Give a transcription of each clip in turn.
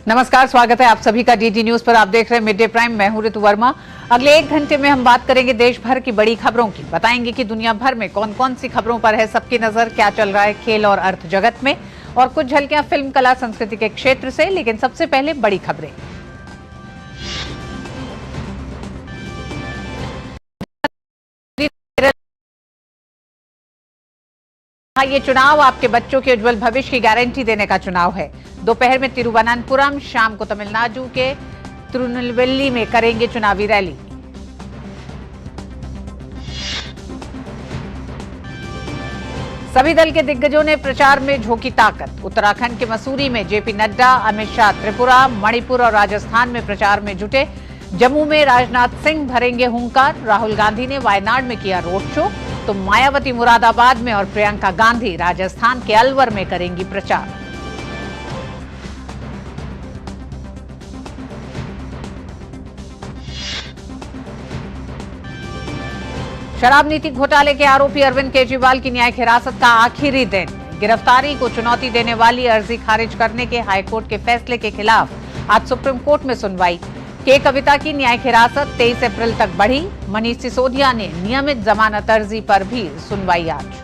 नमस्कार, स्वागत है आप सभी का डीडी न्यूज पर। आप देख रहे हैं मिड डे प्राइम। मैं हूं ऋतु वर्मा। अगले 1 घंटे में हम बात करेंगे देश भर की बड़ी खबरों की। बताएंगे कि दुनिया भर में कौन कौन सी खबरों पर है सबकी नजर, क्या चल रहा है खेल और अर्थ जगत में, और कुछ झलकियां फिल्म, कला, संस्कृति के क्षेत्र से। लेकिन सबसे पहले बड़ी खबरें। ये चुनाव आपके बच्चों के उज्जवल भविष्य की गारंटी देने का चुनाव है। दोपहर में तिरुवनंतपुरम, शाम को तमिलनाडु के तिरुनेलवेली में करेंगे चुनावी रैली। सभी दल के दिग्गजों ने प्रचार में झोंकी ताकत। उत्तराखंड के मसूरी में जेपी नड्डा, अमित शाह त्रिपुरा, मणिपुर और राजस्थान में प्रचार में जुटे। जम्मू में राजनाथ सिंह भरेंगे हुंकार। राहुल गांधी ने वायनाड में किया रोड शो, तो मायावती मुरादाबाद में और प्रियंका गांधी राजस्थान के अलवर में करेंगी प्रचार। शराब नीति घोटाले के आरोपी अरविंद केजरीवाल की न्यायिक हिरासत का आखिरी दिन। गिरफ्तारी को चुनौती देने वाली अर्जी खारिज करने के हाईकोर्ट के फैसले के खिलाफ आज सुप्रीम कोर्ट में सुनवाई। के कविता की न्यायिक हिरासत 23 अप्रैल तक बढ़ी। मनीष सिसोदिया ने नियमित जमानत अर्जी पर भी सुनवाई आज।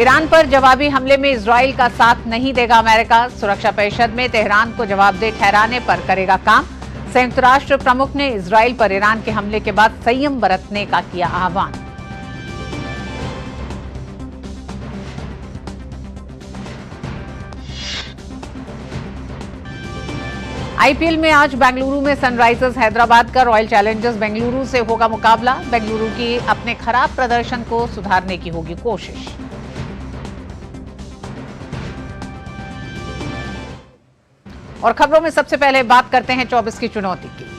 ईरान पर जवाबी हमले में इजराइल का साथ नहीं देगा अमेरिका। सुरक्षा परिषद में तेहरान को जवाबदेह ठहराने पर करेगा काम। संयुक्त राष्ट्र प्रमुख ने इजराइल पर ईरान के हमले के बाद संयम बरतने का किया आह्वान। आईपीएल में आज बेंगलुरु में सनराइजर्स हैदराबाद का रॉयल चैलेंजर्स बेंगलुरु से होगा मुकाबला। बेंगलुरु की अपने खराब प्रदर्शन को सुधारने की होगी कोशिश। और खबरों में सबसे पहले बात करते हैं 24 की चुनौती की।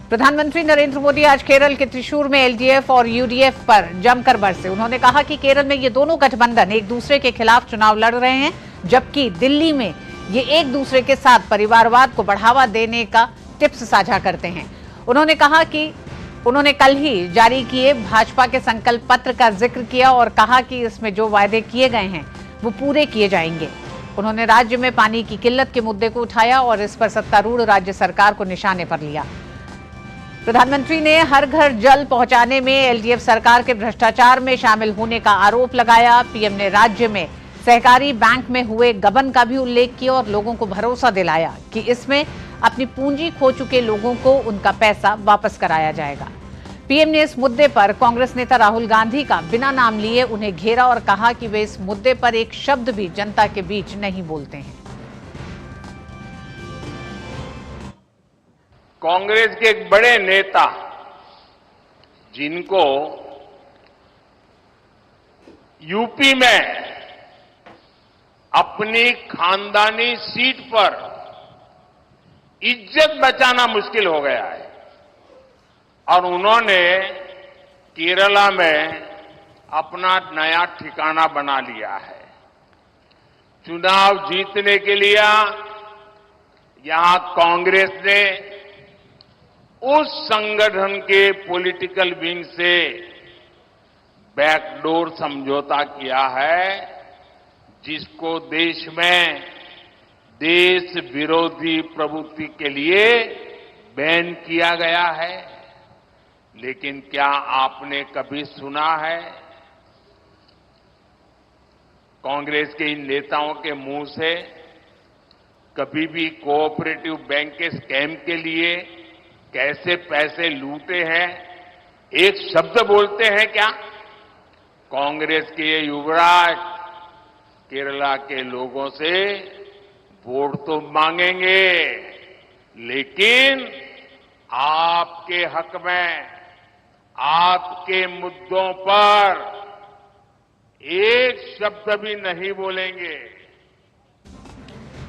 प्रधानमंत्री नरेंद्र मोदी आज केरल के त्रिशूर में एलडीएफ और यूडीएफ पर जमकर बरसे। उन्होंने कहा कि केरल में ये दोनों गठबंधन एक दूसरे के खिलाफ चुनाव लड़ रहे हैं, जबकि दिल्ली में ये एक दूसरे के साथ परिवारवाद को बढ़ावा देने का टिप्स साझा करते हैं। उन्होंने कहा कि उन्होंने कल ही जारी किए भाजपा के संकल्प पत्र का जिक्र किया और कहा कि इसमें जो वायदे किए गए हैं वो पूरे किए जाएंगे। उन्होंने राज्य में पानी की किल्लत के मुद्दे को उठाया और इस पर सत्तारूढ़ राज्य सरकार को निशाने पर लिया। प्रधानमंत्री ने हर घर जल पहुंचाने में एलडीएफ सरकार के भ्रष्टाचार में शामिल होने का आरोप लगाया। पीएम ने राज्य में सहकारी बैंक में हुए गबन का भी उल्लेख किया और लोगों को भरोसा दिलाया कि इसमें अपनी पूंजी खो चुके लोगों को उनका पैसा वापस कराया जाएगा। पीएम ने इस मुद्दे पर कांग्रेस नेता राहुल गांधी का बिना नाम लिए उन्हें घेरा और कहा कि वे इस मुद्दे पर एक शब्द भी जनता के बीच नहीं बोलते हैं। कांग्रेस के एक बड़े नेता जिनको यूपी में अपनी खानदानी सीट पर इज्जत बचाना मुश्किल हो गया है और उन्होंने केरला में अपना नया ठिकाना बना लिया है। चुनाव जीतने के लिए यहां कांग्रेस ने उस संगठन के पॉलिटिकल विंग से बैकडोर समझौता किया है जिसको देश में देश विरोधी प्रवृत्ति के लिए बैन किया गया है। लेकिन क्या आपने कभी सुना है कांग्रेस के इन नेताओं के मुंह से कभी भी कोऑपरेटिव बैंक के स्कैम के लिए कैसे पैसे लूटे हैं एक शब्द बोलते हैं क्या? कांग्रेस के ये युवराज केरला के लोगों से वोट तो मांगेंगे, लेकिन आपके हक में, आपके मुद्दों पर एक शब्द भी नहीं बोलेंगे।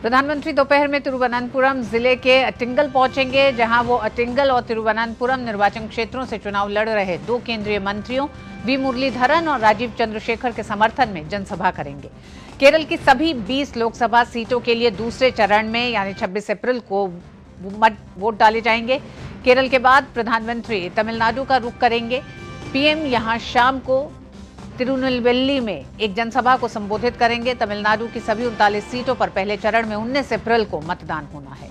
प्रधानमंत्री दोपहर में तिरुवनंतपुरम जिले के अटिंगल पहुंचेंगे, जहां वो अटिंगल और तिरुवनंतपुरम निर्वाचन क्षेत्रों से चुनाव लड़ रहे 2 केंद्रीय मंत्रियों वी मुरलीधरन और राजीव चंद्रशेखर के समर्थन में जनसभा करेंगे। केरल की सभी 20 लोकसभा सीटों के लिए दूसरे चरण में यानी 26 अप्रैल को वोट डाले जाएंगे। केरल के बाद प्रधानमंत्री तमिलनाडु का रुख करेंगे। पीएम यहां शाम को तिरुनेलवेली में एक जनसभा को संबोधित करेंगे। तमिलनाडु की सभी 39 सीटों पर पहले चरण में 19 अप्रैल को मतदान होना है।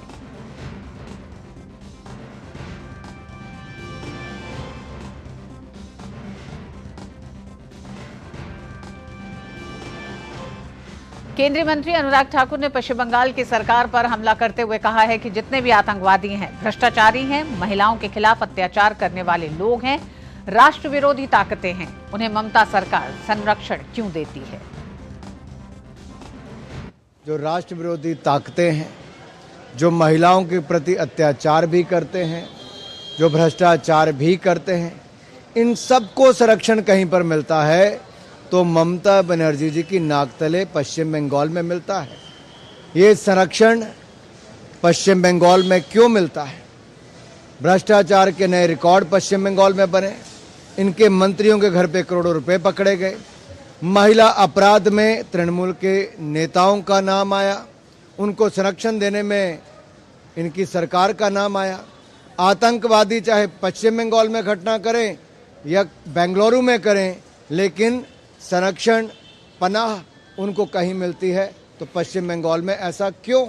केंद्रीय मंत्री अनुराग ठाकुर ने पश्चिम बंगाल की सरकार पर हमला करते हुए कहा है कि जितने भी आतंकवादी हैं, भ्रष्टाचारी हैं, महिलाओं के खिलाफ अत्याचार करने वाले लोग हैं, राष्ट्र विरोधी ताकतें हैं, उन्हें ममता सरकार संरक्षण क्यों देती है। जो राष्ट्र विरोधी ताकतें हैं, जो महिलाओं के प्रति अत्याचार भी करते हैं, जो भ्रष्टाचार भी करते हैं, इन सबको संरक्षण कहीं पर मिलता है तो ममता बनर्जी जी की नाक तले पश्चिम बंगाल में मिलता है। ये संरक्षण पश्चिम बंगाल में क्यों मिलता है? भ्रष्टाचार के नए रिकॉर्ड पश्चिम बंगाल में बने, इनके मंत्रियों के घर पे करोड़ों रुपए पकड़े गए, महिला अपराध में तृणमूल के नेताओं का नाम आया, उनको संरक्षण देने में इनकी सरकार का नाम आया। आतंकवादी चाहे पश्चिम बंगाल में घटना करें या बेंगलुरु में करें, लेकिन संरक्षण पनाह उनको कहीं मिलती है तो पश्चिम बंगाल में ऐसा क्यों?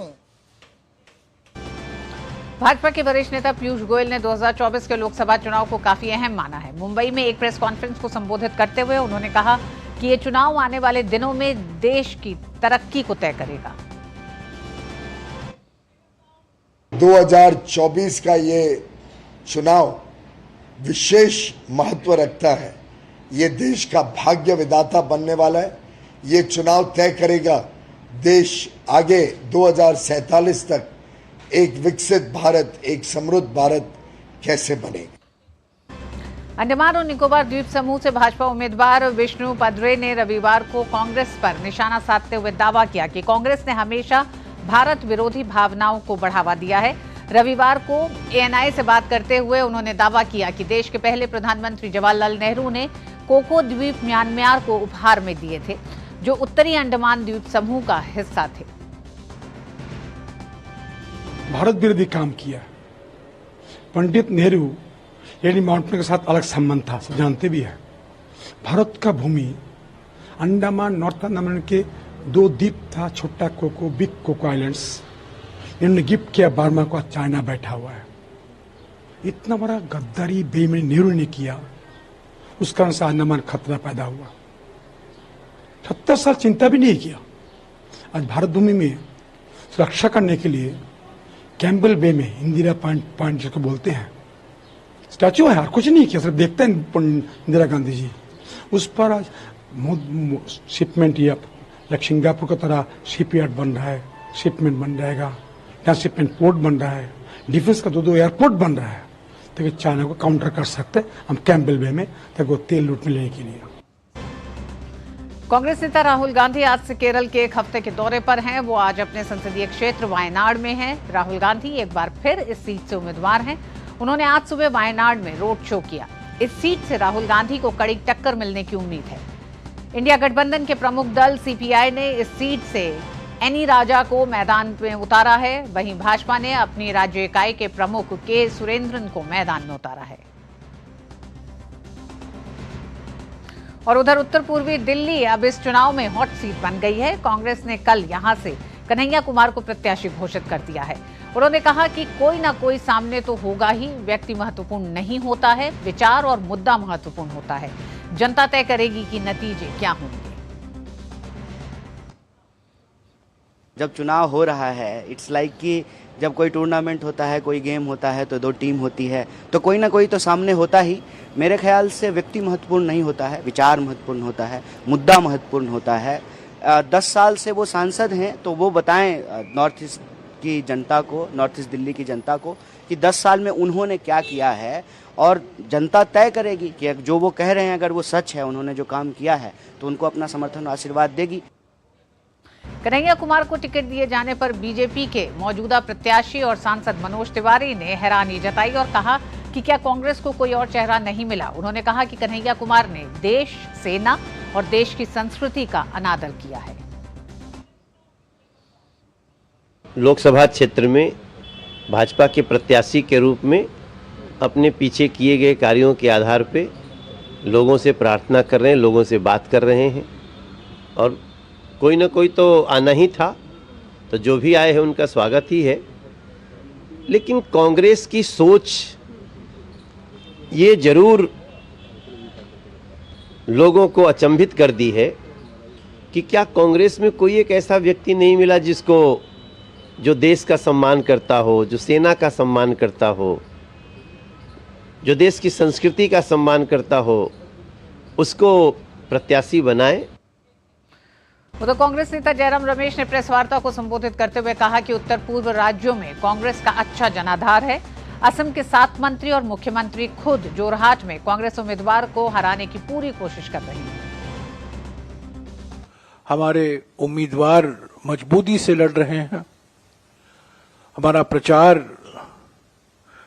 भाजपा के वरिष्ठ नेता पीयूष गोयल ने 2024 के लोकसभा चुनाव को काफी अहम माना है। मुंबई में एक प्रेस कॉन्फ्रेंस को संबोधित करते हुए उन्होंने कहा कि ये चुनाव आने वाले दिनों में देश की तरक्की को तय करेगा। 2024 का ये चुनाव विशेष महत्व रखता है। ये देश का भाग्य विधाता बनने वाला है। ये चुनाव तय करेगा देश आगे 2047 तक एक विकसित भारत, एक समृद्ध भारत कैसे बनेगा। अंडमान और निकोबार द्वीप समूह से भाजपा उम्मीदवार विष्णु पदरे ने रविवार को कांग्रेस पर निशाना साधते हुए दावा किया कि कांग्रेस ने हमेशा भारत विरोधी भावनाओं को बढ़ावा दिया है। रविवार को एएनआई से बात करते हुए उन्होंने दावा किया कि देश के पहले प्रधानमंत्री जवाहरलाल नेहरू ने कोको द्वीप म्यांमार को उपहार में दिए थे, जो उत्तरी अंडमान द्वीप समूह का हिस्सा थे। भारत विरोधी काम किया। पंडित नेहरू लेडी माउंटेन के साथ अलग संबंध था, सब जानते भी है। भारत का भूमि अंडमान, नॉर्थ अंडमान के 2 द्वीप था, छोटा कोको, बिग कोको आइलैंड्स, इन्होंने गिफ्ट किया बर्मा को। चाइना बैठा हुआ है। इतना बड़ा गद्दारी बेईमानी नेहरू ने किया, उस कारण से अंडमान खतरा पैदा हुआ। 70 साल चिंता भी नहीं किया। आज भारत भूमि में सुरक्षा करने के लिए कैम्बल बे में इंदिरा पॉइंट जिसको बोलते हैं, स्टैचू है, कुछ नहीं किया, सिर्फ देखते हैं इंदिरा गांधी जी। उस पर आज शिपमेंट या सिंगापुर की तरह शिपयार्ड बन रहा है, शिपमेंट बन जाएगा, ट्रांसशिपमेंट पोर्ट बन रहा है, डिफेंस का 2 एयरपोर्ट बन रहा है, ताकि चाइना को काउंटर कर सकते हम कैम्बल बे में, ताकि वो तेल लूटने लेने के लिए। कांग्रेस नेता राहुल गांधी आज से केरल के एक हफ्ते के दौरे पर हैं। वो आज अपने संसदीय क्षेत्र वायनाड में हैं। राहुल गांधी एक बार फिर इस सीट से उम्मीदवार हैं। उन्होंने आज सुबह वायनाड में रोड शो किया। इस सीट से राहुल गांधी को कड़ी टक्कर मिलने की उम्मीद है। इंडिया गठबंधन के प्रमुख दल सीपीआई ने इस सीट से एनी राजा को मैदान में उतारा है। वहीं भाजपा ने अपनी राज्य इकाई के प्रमुख के सुरेंद्रन को मैदान में उतारा है। और उधर उत्तर पूर्वी दिल्ली अब इस चुनाव में हॉट सीट बन गई है। कांग्रेस ने कल यहां से कन्हैया कुमार को प्रत्याशी घोषित कर दिया है। उन्होंने कहा कि कोई ना कोई सामने तो होगा ही, व्यक्ति महत्वपूर्ण नहीं होता है, विचार और मुद्दा महत्वपूर्ण होता है। जनता तय करेगी कि नतीजे क्या होंगे। जब चुनाव हो रहा है, इट्स लाइक कि जब कोई टूर्नामेंट होता है, कोई गेम होता है, तो 2 टीम होती है, तो कोई ना कोई तो सामने होता ही। मेरे ख्याल से व्यक्ति महत्वपूर्ण नहीं होता है, विचार महत्वपूर्ण होता है, मुद्दा महत्वपूर्ण होता है। 10 साल से वो सांसद हैं, तो वो बताएं नॉर्थ ईस्ट की जनता को, नॉर्थ ईस्ट दिल्ली की जनता को, कि 10 साल में उन्होंने क्या किया है। और जनता तय करेगी कि जो वो कह रहे हैं अगर वो सच है, उन्होंने जो काम किया है, तो उनको अपना समर्थन और आशीर्वाद देगी। कन्हैया कुमार को टिकट दिए जाने पर बीजेपी के मौजूदा प्रत्याशी और सांसद मनोज तिवारी ने हैरानी जताई और कहा कि क्या कांग्रेस को कोई और चेहरा नहीं मिला। उन्होंने कहा कि कन्हैया कुमार ने देश, सेना और देश की संस्कृति का अनादर किया है। लोकसभा क्षेत्र में भाजपा के प्रत्याशी के रूप में अपने पीछे किए गए कार्यों के आधार पे लोगों से प्रार्थना कर रहे हैं, लोगों से बात कर रहे हैं और कोई ना कोई तो आना ही था, तो जो भी आए हैं उनका स्वागत ही है। लेकिन कांग्रेस की सोच ये जरूर लोगों को अचंभित कर दी है कि क्या कांग्रेस में कोई एक ऐसा व्यक्ति नहीं मिला जिसको जो देश का सम्मान करता हो, जो सेना का सम्मान करता हो, जो देश की संस्कृति का सम्मान करता हो, उसको प्रत्याशी बनाए। उधर कांग्रेस नेता जयराम रमेश ने प्रेस वार्ता को संबोधित करते हुए कहा कि उत्तर पूर्व राज्यों में कांग्रेस का अच्छा जनाधार है। असम के 7 मंत्री और मुख्यमंत्री खुद जोरहाट में कांग्रेस उम्मीदवार को हराने की पूरी कोशिश कर रही है। हमारे उम्मीदवार मजबूती से लड़ रहे हैं। हमारा प्रचार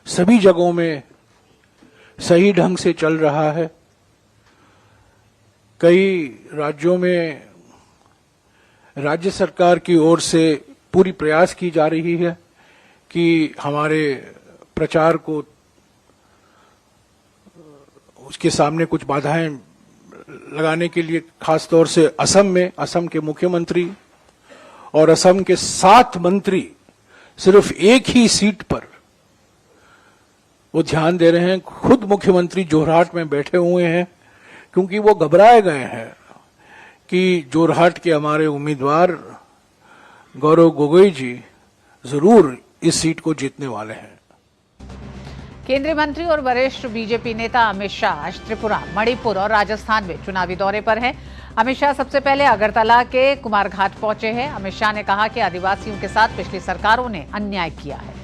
सभी जगहों में सही ढंग से चल रहा है। कई राज्यों में राज्य सरकार की ओर से पूरी प्रयास की जा रही है कि हमारे प्रचार को उसके सामने कुछ बाधाएं लगाने के लिए, खासतौर से असम में असम के मुख्यमंत्री और असम के 7 मंत्री सिर्फ एक ही सीट पर वो ध्यान दे रहे हैं। खुद मुख्यमंत्री जोरहाट में बैठे हुए हैं क्योंकि वो घबराए गए हैं कि जोरहाट के हमारे उम्मीदवार गौरव गोगोई जी जरूर इस सीट को जीतने वाले हैं। केंद्रीय मंत्री और वरिष्ठ बीजेपी नेता अमित शाह आज त्रिपुरा, मणिपुर और राजस्थान में चुनावी दौरे पर हैं। अमित शाह सबसे पहले अगरतला के कुमारघाट पहुंचे हैं। अमित शाह ने कहा कि आदिवासियों के साथ पिछली सरकारों ने अन्याय किया है।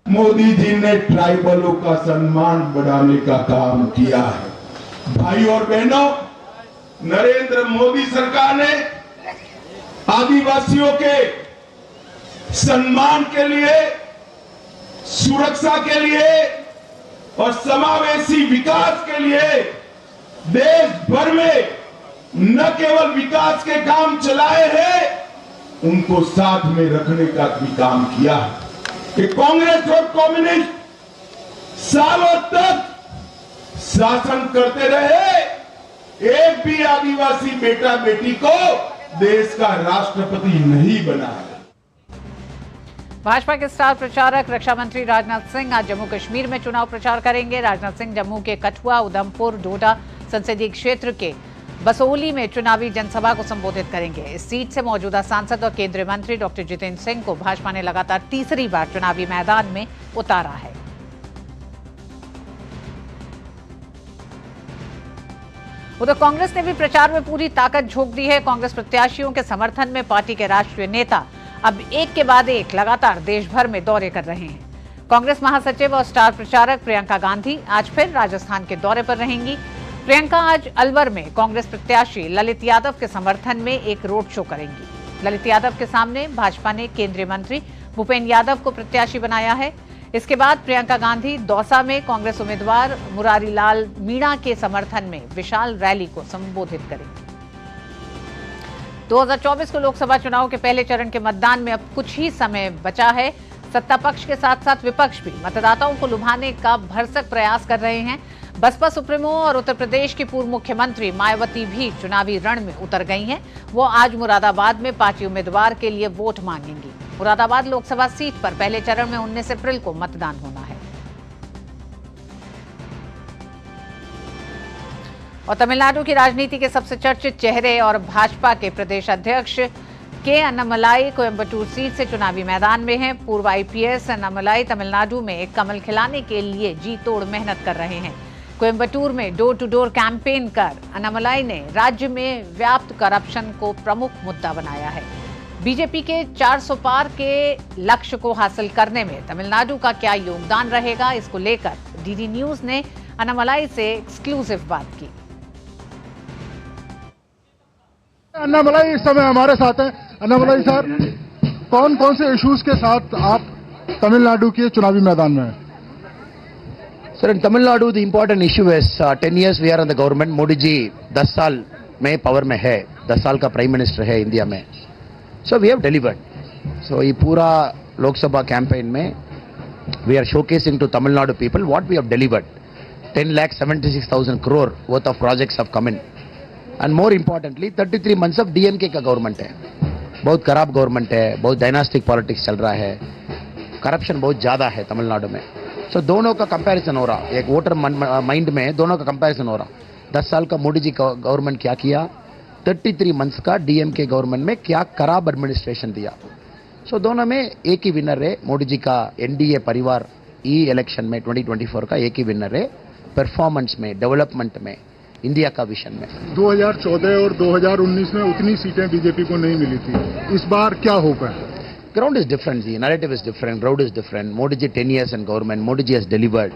मोदी जी ने ट्राइबलों का सम्मान बढ़ाने का काम किया है। भाई और बहनों, नरेंद्र मोदी सरकार ने आदिवासियों के सम्मान के लिए, सुरक्षा के लिए और समावेशी विकास के लिए देश भर में न केवल विकास के काम चलाए हैं, उनको साथ में रखने का भी काम किया है कि कांग्रेस और कम्युनिस्ट सालों तक शासन करते रहे, एक भी आदिवासी बेटा बेटी को देश का राष्ट्रपति नहीं बनाया। भाजपा के स्टार प्रचारक रक्षा मंत्री राजनाथ सिंह आज जम्मू कश्मीर में चुनाव प्रचार करेंगे। राजनाथ सिंह जम्मू के कठुआ, उधमपुर, डोडा संसदीय क्षेत्र के बसोली में चुनावी जनसभा को संबोधित करेंगे। इस सीट से मौजूदा सांसद और केंद्रीय मंत्री डॉक्टर जितेंद्र सिंह को भाजपा ने लगातार तीसरी बार चुनावी मैदान में उतारा है। उधर कांग्रेस ने भी प्रचार में पूरी ताकत झोंक दी है। कांग्रेस प्रत्याशियों के समर्थन में पार्टी के राष्ट्रीय नेता अब एक के बाद एक लगातार देश भर में दौरे कर रहे हैं। कांग्रेस महासचिव और स्टार प्रचारक प्रियंका गांधी आज फिर राजस्थान के दौरे पर रहेंगी। प्रियंका आज अलवर में कांग्रेस प्रत्याशी ललित यादव के समर्थन में एक रोड शो करेंगी। ललित यादव के सामने भाजपा ने केंद्रीय मंत्री भूपेन्द्र यादव को प्रत्याशी बनाया है। इसके बाद प्रियंका गांधी दौसा में कांग्रेस उम्मीदवार मुरारी लाल मीणा के समर्थन में विशाल रैली को संबोधित करेंगी। 2024 के लोकसभा चुनाव के पहले चरण के मतदान में अब कुछ ही समय बचा है। सत्ता पक्ष के साथ साथ विपक्ष भी मतदाताओं को लुभाने का भरसक प्रयास कर रहे हैं। बसपा सुप्रीमो और उत्तर प्रदेश की पूर्व मुख्यमंत्री मायावती भी चुनावी रण में उतर गई हैं। वो आज मुरादाबाद में पार्टी उम्मीदवार के लिए वोट मांगेंगी। मुरादाबाद लोकसभा सीट पर पहले चरण में 19 अप्रैल को मतदान होना है। और तमिलनाडु की राजनीति के सबसे चर्चित चेहरे और भाजपा के प्रदेश अध्यक्ष के अन्नामलाई कोयम्बटूर सीट से चुनावी मैदान में हैं। पूर्व आईपीएस अन्नामलाई तमिलनाडु में एक कमल खिलाने के लिए जी तोड़ मेहनत कर रहे हैं। कोयम्बटूर में डोर टू डोर कैंपेन कर अन्नामलाई ने राज्य में व्याप्त करप्शन को प्रमुख मुद्दा बनाया है। बीजेपी के 400 पार के लक्ष्य को हासिल करने में तमिलनाडु का क्या योगदान रहेगा, इसको लेकर डीडी न्यूज ने अन्नामलाई से एक्सक्लूसिव बात की। अन्नामलाई इस समय हमारे साथ हैं। अन्नामलाई सर, कौन कौन से इश्यूज के साथ आप तमिलनाडु के चुनावी मैदान में हैं? Sir, in Tamil Nadu the important issue है 10 years we are in the government. Modi ji 10 साल में पावर में है, 10 साल का प्राइम मिनिस्टर है इंडिया में। So we have delivered. So ये पूरा लोकसभा कैंपेन में we are showcasing to Tamil Nadu people what we have delivered. 10,76,000 crore worth of projects have come in, and more importantly 33 months of DMK का government है। बहुत खराब government है, बहुत डायनास्टिक पॉलिटिक्स चल रहा है, करप्शन बहुत ज़्यादा है तमिलनाडु में। सो दोनों का कंपैरिजन हो रहा, एक वोटर माइंड में दोनों का कंपैरिजन हो रहा। 10 साल का मोदी जी का गवर्नमेंट क्या किया, 33 मंथ्स का DMK गवर्नमेंट में क्या खराब एडमिनिस्ट्रेशन दिया। सो दोनों में एक ही विनर है, मोदी जी का NDA परिवार ई इलेक्शन में 2024 का एक ही विनर है, परफॉर्मेंस में, डेवलपमेंट में, इंडिया का विजन में। 2014 और 2019 में उतनी सीटें बीजेपी को नहीं मिली थी, इस बार क्या होप है? Ground is different, the narrative is different, ground is different. Modi ji 10 years in government, Modi ji has delivered.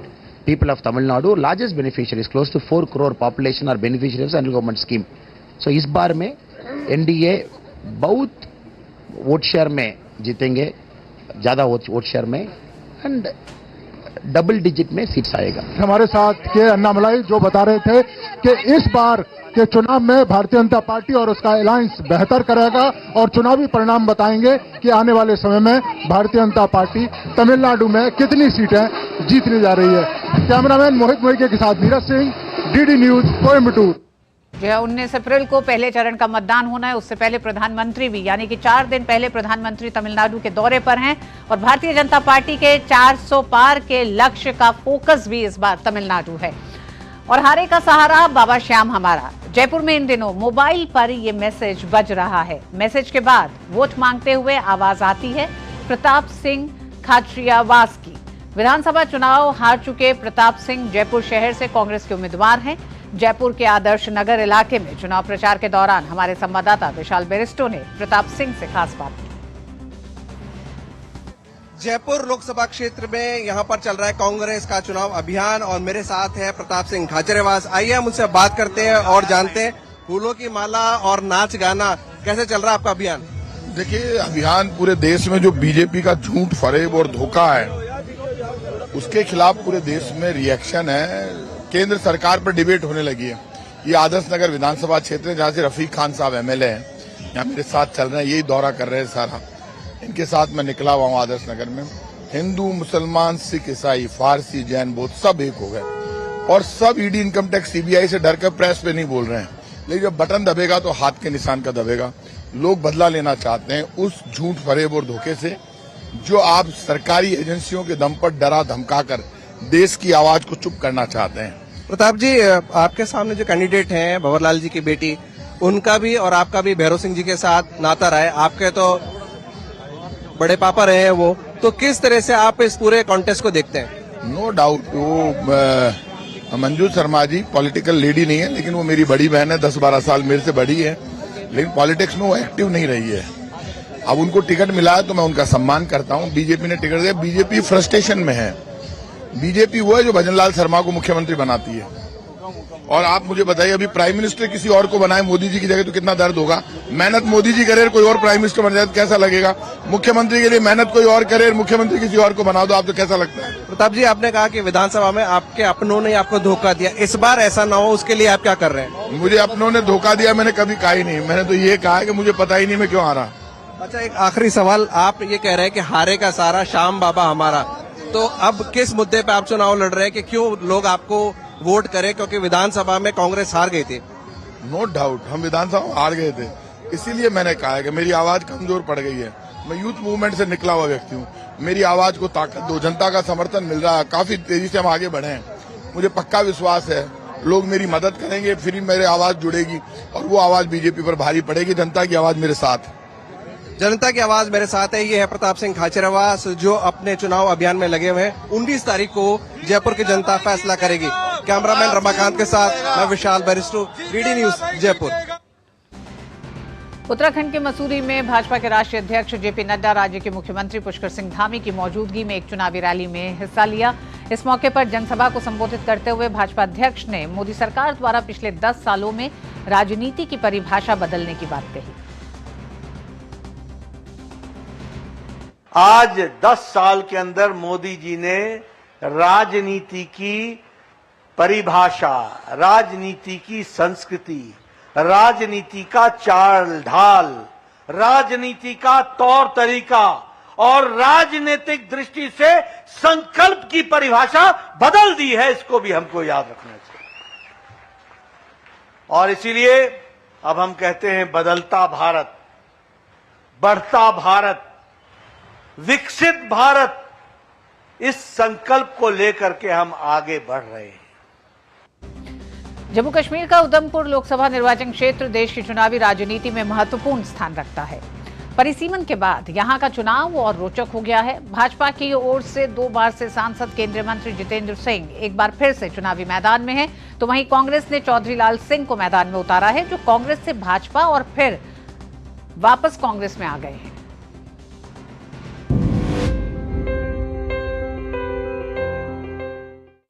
People of Tamil Nadu, largest beneficiaries, close to 4 crore population are beneficiaries of central government scheme. So इस बार में NDA बहुत vote share में जीतेंगे, ज़्यादा vote share में, and double digit में seats आएगा। हमारे साथ के अन्नामलाई जो बता रहे थे कि इस बार के चुनाव में भारतीय जनता पार्टी और उसका अलायंस बेहतर करेगा और चुनावी परिणाम बताएंगे कि आने वाले समय में भारतीय जनता पार्टी तमिलनाडु में कितनी सीटें जीतने जा रही है। कैमरामैन मोहित मोहिके के साथ नीरज सिंह, DD न्यूज, कोयम्बटूर। 19 अप्रैल को पहले चरण का मतदान होना है। उससे पहले प्रधानमंत्री भी, यानी कि 4 दिन पहले प्रधानमंत्री तमिलनाडु के दौरे पर हैं और भारतीय जनता पार्टी के 400 पार के लक्ष्य का फोकस भी इस बार तमिलनाडु है। और हारे का सहारा बाबा श्याम हमारा। जयपुर में इन दिनों मोबाइल पर ये मैसेज बज रहा है। मैसेज के बाद वोट मांगते हुए आवाज आती है प्रताप सिंह खाचरियावास की। विधानसभा चुनाव हार चुके प्रताप सिंह जयपुर शहर से कांग्रेस के उम्मीदवार हैं। जयपुर के आदर्श नगर इलाके में चुनाव प्रचार के दौरान हमारे संवाददाता विशाल बेरिस्टो ने प्रताप सिंह से खास बात की। जयपुर लोकसभा क्षेत्र में यहां पर चल रहा है कांग्रेस का चुनाव अभियान और मेरे साथ है प्रताप सिंह खाचरियावास। आइए हम उनसे बात करते हैं और जानते हैं फूलों की माला और नाच गाना कैसे चल रहा है आपका अभियान। देखिए, अभियान पूरे देश में जो बीजेपी का झूठ, फरेब और धोखा है उसके खिलाफ पूरे देश में रिएक्शन है। केंद्र सरकार पर डिबेट होने लगी है। ये आदर्श नगर विधानसभा क्षेत्र है जहां से रफीक खान साहब MLA हैं, यहाँ मेरे साथ चल रहे हैं, यही दौरा कर रहे हैं सारा। इनके साथ मैं निकला हुआ हूँ आदर्श नगर में। हिंदू, मुसलमान, सिख, ईसाई, फारसी, जैन, बौद्ध सब एक हो गए और सब ED, इनकम टैक्स, CBI से डरकर प्रेस पे नहीं बोल रहे हैं। लेकिन जब बटन दबेगा तो हाथ के निशान का दबेगा। लोग बदला लेना चाहते हैं उस झूठ, फरेब और धोखे से जो आप सरकारी एजेंसियों के दम पर डरा धमका कर देश की आवाज को चुप करना चाहते हैं। प्रताप जी, आपके सामने जो कैंडिडेट हैं भंवरलाल जी की बेटी, उनका भी और आपका भी भैरव सिंह जी के साथ नाता रहा है। आपके तो बड़े पापा रहे हैं वो, तो किस तरह से आप इस पूरे कॉन्टेस्ट को देखते हैं? नो डाउट वो मंजू शर्मा जी पॉलिटिकल लेडी नहीं है, लेकिन वो मेरी बड़ी बहन है, 10-12 साल मेरे से बड़ी है, लेकिन पॉलिटिक्स में वो एक्टिव नहीं रही है। अब उनको टिकट मिला है तो मैं उनका सम्मान करता हूँ। बीजेपी ने टिकट दिया, बीजेपी फ्रस्ट्रेशन में है। बीजेपी वो है जो भजनलाल शर्मा को मुख्यमंत्री बनाती है। और आप मुझे बताइए, अभी प्राइम मिनिस्टर किसी और को बनाए मोदी जी की जगह तो कितना दर्द होगा। मेहनत मोदी जी करे, कोई और प्राइम मिनिस्टर बन जाए तो कैसा लगेगा। मुख्यमंत्री के लिए मेहनत कोई और करे, मुख्यमंत्री किसी और को बना दो आप तो कैसा लगता है। प्रताप जी, आपने कहा कि विधानसभा में आपके अपनों ने आपको धोखा दिया, इस बार ऐसा ना हो उसके लिए आप क्या कर रहे हैं? मुझे अपनों ने धोखा दिया मैंने कभी कहा ही नहीं। मैंने तो ये कहा है कि मुझे पता ही नहीं मैं क्यों हारा। अच्छा, एक आखिरी सवाल, आप ये कह रहे हैं कि हारे का सारा श्याम बाबा हमारा, तो अब किस मुद्दे पे आप चुनाव लड़ रहे हैं कि क्यों लोग आपको वोट करें? क्योंकि विधानसभा में कांग्रेस हार गई थी। नो डाउट हम विधानसभा में हार गए थे, इसीलिए मैंने कहा है कि मेरी आवाज कमजोर पड़ गई है। मैं यूथ मूवमेंट से निकला हुआ व्यक्ति हूँ, मेरी आवाज को ताकत दो। जनता का समर्थन मिल रहा है, काफी तेजी से हम आगे बढ़े हैं। मुझे पक्का विश्वास है लोग मेरी मदद करेंगे, फिर मेरी आवाज जुड़ेगी और वो आवाज बीजेपी पर भारी पड़ेगी। जनता की आवाज मेरे साथ है। जनता की आवाज मेरे साथ है। ये है प्रताप सिंह खाचरियावास जो अपने चुनाव अभियान में लगे हुए हैं। 19 तारीख को जयपुर की जनता फैसला करेगी। कैमरामैन रमाकांत के साथ मैं विशाल बेरिस्टो, DD न्यूज जयपुर। उत्तराखंड के मसूरी में भाजपा के राष्ट्रीय अध्यक्ष JP नड्डा, राज्य के मुख्यमंत्री पुष्कर सिंह धामी की मौजूदगी में एक चुनावी रैली में हिस्सा लिया। इस मौके पर जनसभा को संबोधित करते हुए भाजपा अध्यक्ष ने मोदी सरकार द्वारा पिछले 10 सालों में राजनीति की परिभाषा बदलने की बात कही। आज 10 साल के अंदर मोदी जी ने राजनीति की परिभाषा, राजनीति की संस्कृति, राजनीति का चाल ढाल, राजनीति का तौर तरीका और राजनीतिक दृष्टि से संकल्प की परिभाषा बदल दी है। इसको भी हमको याद रखना चाहिए। और इसीलिए अब हम कहते हैं बदलता भारत, बढ़ता भारत, विकसित भारत, इस संकल्प को लेकर के हम आगे बढ़ रहे हैं। जम्मू कश्मीर का उधमपुर लोकसभा निर्वाचन क्षेत्र देश की चुनावी राजनीति में महत्वपूर्ण स्थान रखता है। परिसीमन के बाद यहां का चुनाव और रोचक हो गया है। भाजपा की ओर से 2 बार से सांसद केंद्रीय मंत्री जितेंद्र सिंह एक बार फिर से चुनावी मैदान में है, तो वहीं कांग्रेस ने चौधरी लाल सिंह को मैदान में उतारा है, जो कांग्रेस से भाजपा और फिर वापस कांग्रेस में आ गए हैं।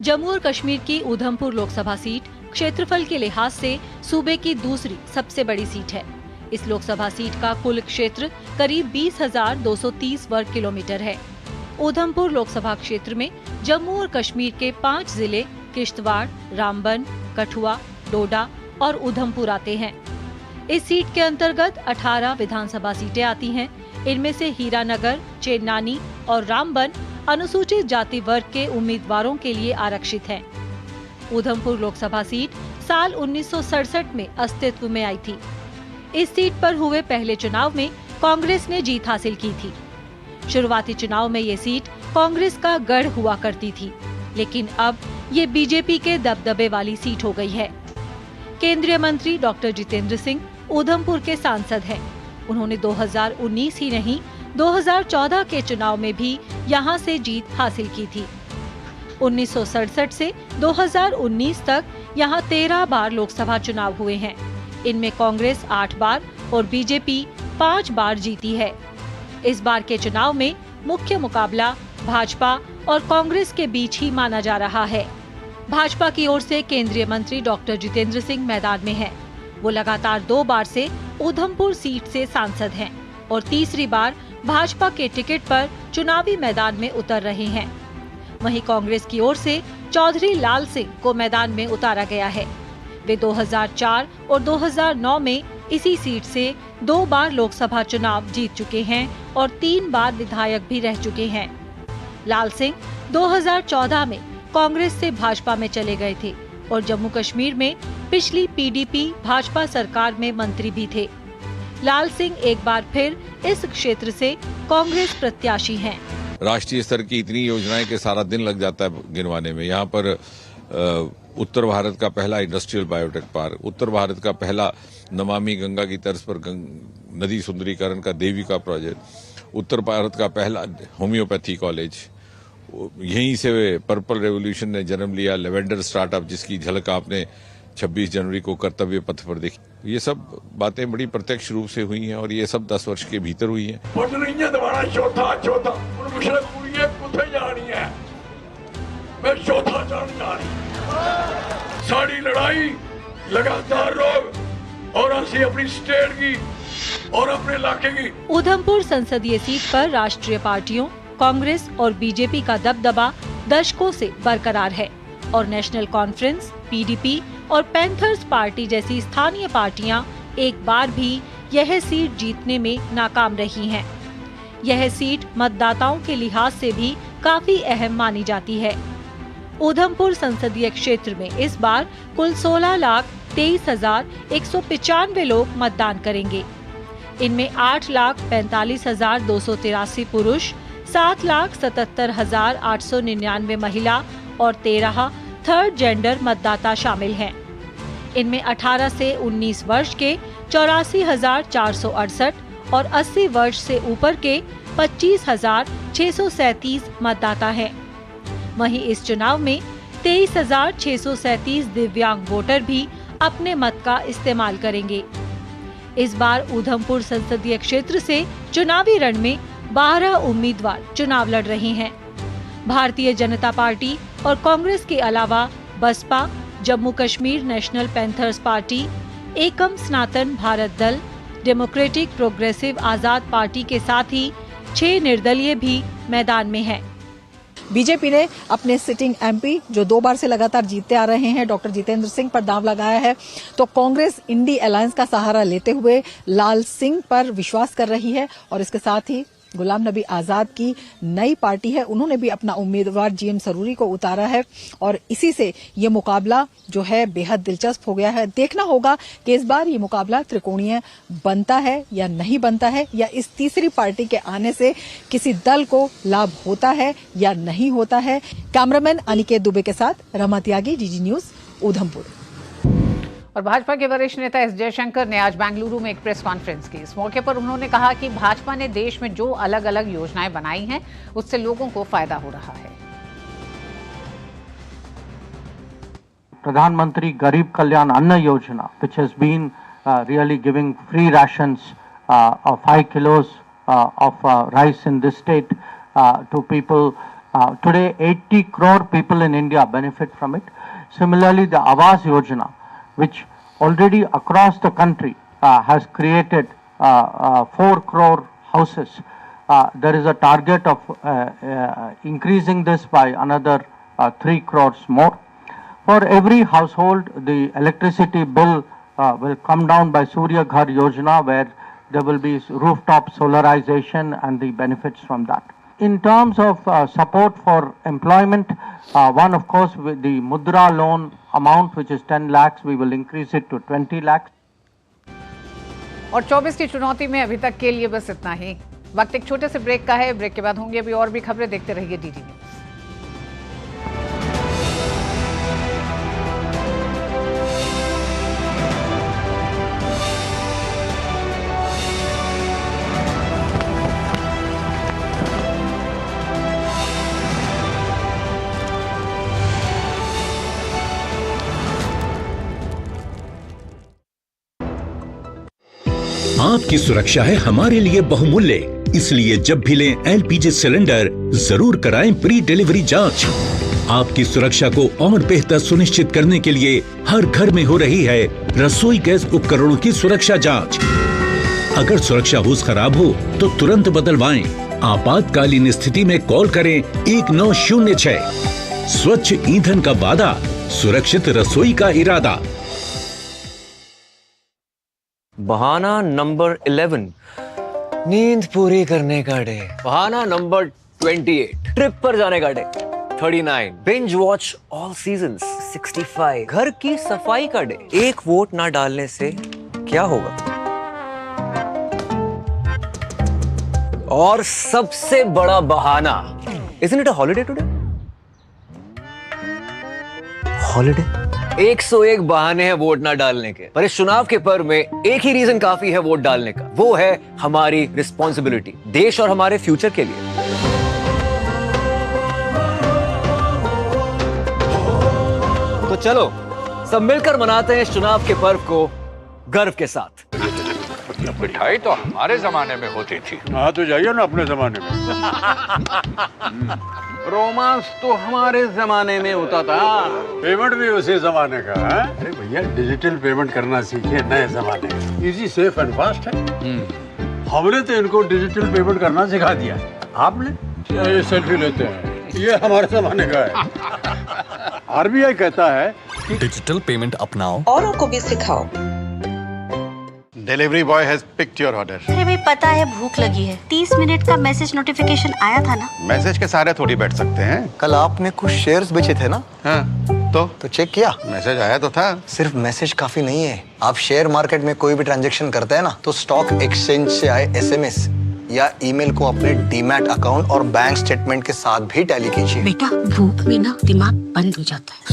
जम्मू और कश्मीर की उधमपुर लोकसभा सीट क्षेत्रफल के लिहाज से सूबे की दूसरी सबसे बड़ी सीट है। इस लोकसभा सीट का कुल क्षेत्र करीब 20,230 वर्ग किलोमीटर है। उधमपुर लोकसभा क्षेत्र में जम्मू और कश्मीर के 5 जिले किश्तवाड़, रामबन, कठुआ, डोडा और उधमपुर आते हैं। इस सीट के अंतर्गत 18 विधानसभा सीटें आती हैं। इनमें से हीरानगर, चेन्नानी और रामबन अनुसूचित जाति वर्ग के उम्मीदवारों के लिए आरक्षित हैं। उधमपुर लोकसभा सीट साल 1967 में अस्तित्व में आई थी। इस सीट पर हुए पहले चुनाव में कांग्रेस ने जीत हासिल की थी। शुरुआती चुनाव में ये सीट कांग्रेस का गढ़ हुआ करती थी, लेकिन अब ये बीजेपी के दबदबे वाली सीट हो गई है। केंद्रीय मंत्री डॉक्टर जितेंद्र सिंह उधमपुर के सांसद हैं। उन्होंने 2019 ही नहीं 2014 के चुनाव में भी यहां से जीत हासिल की थी। 1967 से 2019 तक यहां 13 बार लोकसभा चुनाव हुए हैं। इनमें कांग्रेस 8 बार और बीजेपी 5 बार जीती है। इस बार के चुनाव में मुख्य मुकाबला भाजपा और कांग्रेस के बीच ही माना जा रहा है। भाजपा की ओर से केंद्रीय मंत्री डॉक्टर जितेंद्र सिंह मैदान में हैं। वो लगातार 2 बार से उधमपुर सीट से सांसद हैं और तीसरी बार भाजपा के टिकट पर चुनावी मैदान में उतर रहे हैं। वहीं कांग्रेस की ओर से चौधरी लाल सिंह को मैदान में उतारा गया है। वे 2004 और 2009 में इसी सीट से 2 बार लोकसभा चुनाव जीत चुके हैं और 3 बार विधायक भी रह चुके हैं। लाल सिंह 2014 में कांग्रेस से भाजपा में चले गए थे और जम्मू कश्मीर में पिछली पीडीपी भाजपा सरकार में मंत्री भी थे। लाल सिंह एक बार फिर इस क्षेत्र से कांग्रेस प्रत्याशी हैं। राष्ट्रीय स्तर की इतनी योजनाएं के सारा दिन लग जाता है गिनवाने में। यहाँ पर उत्तर भारत का पहला इंडस्ट्रियल बायोटेक पार्क, उत्तर भारत का पहला नमामि गंगा की तर्ज पर नदी सुंदरीकरण का देवी का प्रोजेक्ट, उत्तर भारत का पहला होम्योपैथी कॉलेज, यहीं से पर्पल रेवोल्यूशन ने जन्म लिया, लेवेंडर स्टार्टअप जिसकी झलक आपने 26 जनवरी को कर्तव्य पथ पर देखी। ये सब बातें बड़ी प्रत्यक्ष रूप से हुई हैं और ये सब 10 वर्ष के भीतर हुई हैं। साड़ी लड़ाई लगातार रोग और अपनी स्टेट की और अपने इलाके की। उधमपुर संसदीय सीट पर राष्ट्रीय पार्टियों कांग्रेस और बीजेपी का दबदबा दशकों से बरकरार है और नेशनल कॉन्फ्रेंस, पीडीपी और पैंथर्स पार्टी जैसी स्थानीय पार्टियां एक बार भी यह सीट जीतने में नाकाम रही हैं। यह सीट मतदाताओं के लिहाज से भी काफी अहम मानी जाती है। उधमपुर संसदीय क्षेत्र में इस बार कुल 16,23,195 लोग मतदान करेंगे। इनमें 8,45,283 पुरुष, 7,77,899 महिला और 13 थर्ड जेंडर मतदाता शामिल हैं। इनमें 18 से 19 वर्ष के 84,468 और 80 वर्ष से ऊपर के 25,637 मतदाता हैं। वहीं इस चुनाव में 23,637 दिव्यांग वोटर भी अपने मत का इस्तेमाल करेंगे। इस बार उधमपुर संसदीय क्षेत्र से चुनावी रण में 12 उम्मीदवार चुनाव लड़ रहे हैं। भारतीय जनता पार्टी और कांग्रेस के अलावा BSP, Jammu Kashmir National Panthers Party, Ekam Sanatan Bharat दल, डेमोक्रेटिक प्रोग्रेसिव आजाद पार्टी के साथ ही 6 निर्दलीय भी मैदान में हैं। बीजेपी ने अपने सिटिंग एमपी जो 2 बार से लगातार जीतते आ रहे हैं डॉक्टर जितेंद्र सिंह पर दांव लगाया है, तो कांग्रेस इंडी अलायंस का सहारा लेते हुए लाल सिंह पर विश्वास कर रही है और इसके साथ ही गुलाम नबी आजाद की नई पार्टी है, उन्होंने भी अपना उम्मीदवार जीएम सरूरी को उतारा है और इसी से ये मुकाबला जो है बेहद दिलचस्प हो गया है। देखना होगा कि इस बार ये मुकाबला त्रिकोणीय बनता है या नहीं बनता है, या इस तीसरी पार्टी के आने से किसी दल को लाभ होता है या नहीं होता है। कैमरामैन अनिकेत दुबे के साथ रमा त्यागी, डीडी न्यूज, उधमपुर। और भाजपा के वरिष्ठ नेता एस जयशंकर ने आज बेंगलुरु में एक प्रेस कॉन्फ्रेंस की। इस मौके पर उन्होंने कहा कि भाजपा ने देश में जो अलग अलग योजनाएं बनाई हैं, उससे लोगों को फायदा हो रहा है। प्रधानमंत्री गरीब कल्याण अन्न योजना, which has been really giving free rations of 5 kilos of rice in this state to people. Today, 80 crore people in India benefit from it. Similarly, the Awas Yojana, which already across the country has created 4 crore houses. There is a target of increasing this by another 3 crores more. For every household, the electricity bill will come down by Surya Ghar Yojana, where there will be rooftop solarization and the benefits from that. In terms of support for employment, one of course with the Mudra loan amount, which is 10 lakhs, we will increase it to 20 lakhs. और 24 की चुनौती में अभी तक के लिए बस इतना ही। वक्त एक छोटे से ब्रेक का है, ब्रेक के बाद होंगे अभी और भी खबरें, देखते रहिए डीडी न्यूज। आपकी सुरक्षा है हमारे लिए बहुमूल्य, इसलिए जब भी लें एलपीजी सिलेंडर जरूर कराएं प्री डिलीवरी जांच। आपकी सुरक्षा को और बेहतर सुनिश्चित करने के लिए हर घर में हो रही है रसोई गैस उपकरणों की सुरक्षा जांच। अगर सुरक्षा होस खराब हो तो तुरंत बदलवाएं। आपातकालीन स्थिति में कॉल करें 1906। स्वच्छ ईंधन का वादा, सुरक्षित रसोई का इरादा। बहाना नंबर 11, नींद पूरी करने का डे। बहाना नंबर 28, ट्रिप पर जाने का day. 39, binge watch all seasons. 65, घर की सफाई का डे। एक वोट ना डालने से क्या होगा? और सबसे बड़ा बहाना, isn't it a holiday today? Holiday? 101 बहाने हैं वोट ना डालने के, पर इस चुनाव के पर्व में एक ही रीजन काफी है वोट डालने का, वो है हमारी रिस्पॉन्सिबिलिटी, देश और हमारे फ्यूचर के लिए। तो चलो सब मिलकर मनाते हैं इस चुनाव के पर्व को गर्व के साथ। मिठाई तो हमारे जमाने में होती थी। हाँ तो जाइए ना अपने जमाने में। रोमांस तो हमारे जमाने में होता था। पेमेंट भी उसी जमाने का है। अरे भैया डिजिटल पेमेंट करना सीखे नए जमाने में। इजी, सेफ एंड फास्ट है। हमने तो इनको डिजिटल पेमेंट करना सिखा दिया। आपने ये सेल्फी लेते हैं, ये हमारे जमाने का है। आरबीआई कहता है कि डिजिटल पेमेंट अपनाओ, औरों को भी सिखाओ। Delivery boy has picked your order. अरे भाई पता है भूख लगी है। 30 मिनट का मैसेज नोटिफिकेशन आया था ना। मैसेज के सारे थोड़ी बैठ सकते हैं। कल आपने कुछ शेयर्स बेचे थे ना? हाँ तो चेक किया? मैसेज आया तो था। सिर्फ मैसेज काफी नहीं है। आप शेयर मार्केट में कोई भी ट्रांजैक्शन करते हैं ना, तो स्टॉक एक्सचेंज से आए एसएमएस या ईमेल को अपने डीमैट अकाउंट और बैंक स्टेटमेंट के साथ भी टैली कीजिए। बेटा भूख में ना दिमाग बंद हो जाता है।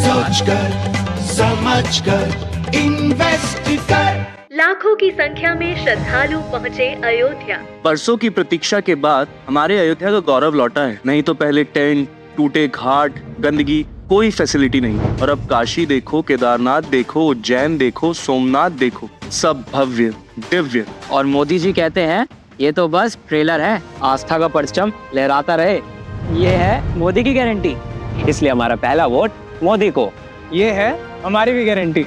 सोचकर समझकर इन्वेस्ट कर। लाखों की संख्या में श्रद्धालु पहुँचे अयोध्या। बरसों की प्रतीक्षा के बाद हमारे अयोध्या का गौरव लौटा है। नहीं तो पहले टेंट, टूटे घाट, गंदगी, कोई फैसिलिटी नहीं। और अब काशी देखो, केदारनाथ देखो, उज्जैन देखो, सोमनाथ देखो, सब भव्य दिव्य। और मोदी जी कहते हैं ये तो बस ट्रेलर है, आस्था का परचम लहराता रहे। ये है मोदी की गारंटी, इसलिए हमारा पहला वोट मोदी को। ये है हमारी भी गारंटी।